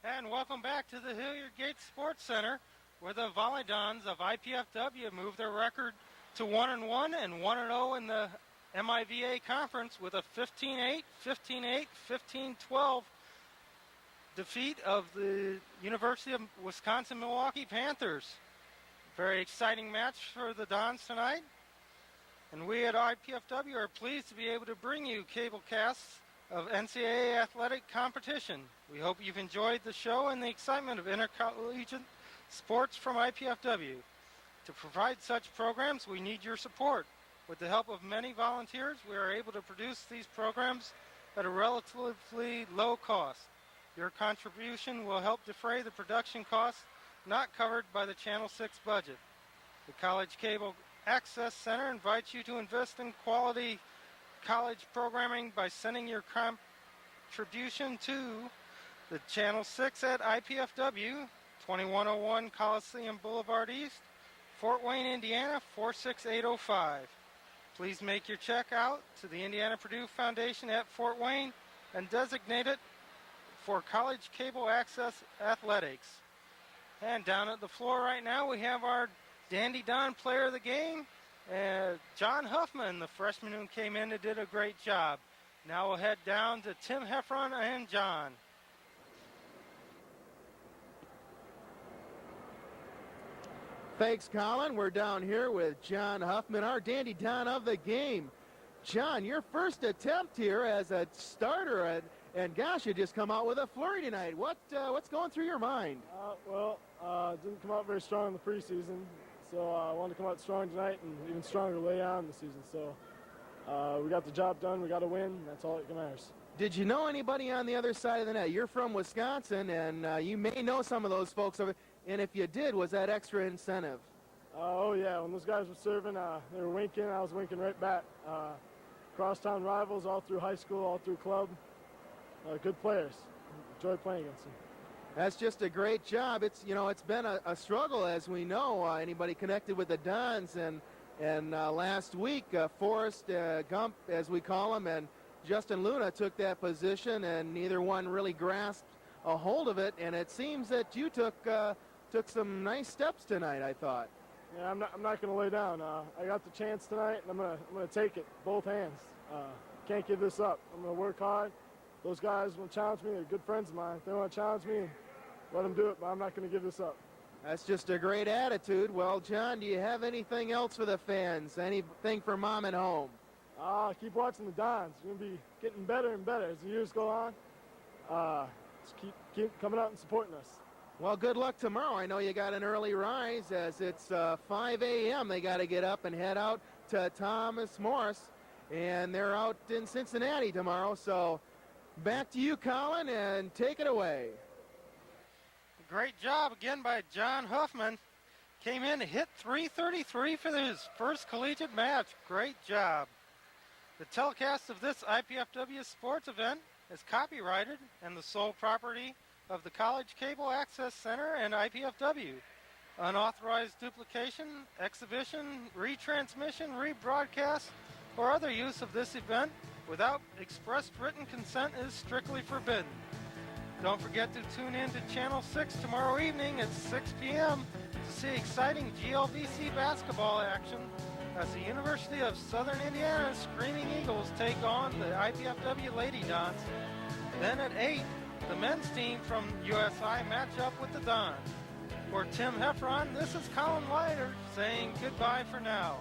And welcome back to the Hilliard Gates Sports Center, where the Volleyball of IPFW moved their record to 1-1 and 1-0 in the MIVA conference with a 15-8, 15-8, 15-12 defeat of the University of Wisconsin-Milwaukee Panthers. Very exciting match for the Dons tonight. And we at IPFW are pleased to be able to bring you cable casts of NCAA athletic competition. We hope you've enjoyed the show and the excitement of intercollegiate sports from IPFW. To provide such programs, we need your support. With the help of many volunteers, we are able to produce these programs at a relatively low cost. Your contribution will help defray the production costs not covered by the Channel 6 budget. The College Cable Access Center invites you to invest in quality college programming by sending your retribution to the Channel 6 at IPFW, 2101 Coliseum Boulevard East, Fort Wayne, Indiana, 46805. Please make your check out to the Indiana-Purdue Foundation at Fort Wayne and designate it for College Cable Access Athletics. And down at the floor right now, we have our Dandy Don player of the game, John Huffman, the freshman who came in and did a great job. Now we'll head down to Tim Heffron and John. Thanks, Colin. We're down here with John Huffman, our Dandy Don of the game. John, your first attempt here as a starter, and gosh, you just come out with a flurry tonight. What's going through your mind? Didn't come out very strong in the preseason, so I wanted to come out strong tonight and even stronger later on in the season. So we got the job done. We got to win. That's all that matters. Did you know anybody on the other side of the net? You're from Wisconsin, and you may know some of those folks over. And if you did, was that extra incentive? Oh, yeah. When those guys were serving, they were winking. I was winking right back. Crosstown rivals all through high school, all through club. Good players. Enjoyed playing against them. That's just a great job. It's been a struggle, as we know. Anybody connected with the Dons, and last week, Forrest Gump, as we call him, and Justin Luna took that position, and neither one really grasped a hold of it. And it seems that you took some nice steps tonight, I thought. Yeah, I'm not going to lay down. I got the chance tonight, and I'm going to take it, both hands. Can't give this up. I'm going to work hard. Those guys will challenge me. They're good friends of mine. If they want to challenge me, let them do it, but I'm not going to give this up. That's just a great attitude. Well, John, do you have anything else for the fans? Anything for mom at home? Keep watching the Dons. You're going to be getting better and better as the years go on. Just keep coming out and supporting us. Well, good luck tomorrow. I know you got an early rise, as it's 5 a.m. They got to get up and head out to Thomas Morris, and they're out in Cincinnati tomorrow. So back to you, Colin, and take it away. Great job again by John Huffman. Came in to hit .333 for his first collegiate match. Great job. The telecast of this IPFW sports event is copyrighted and the sole property of the College Cable Access Center and IPFW. Unauthorized duplication, exhibition, retransmission, rebroadcast, or other use of this event without express written consent is strictly forbidden. Don't forget to tune in to Channel 6 tomorrow evening at 6 p.m. to see exciting GLVC basketball action as the University of Southern Indiana Screaming Eagles take on the IPFW Lady Dons. Then at 8, the men's team from USI match up with the Dons. For Tim Heffron, this is Colin Leiter saying goodbye for now.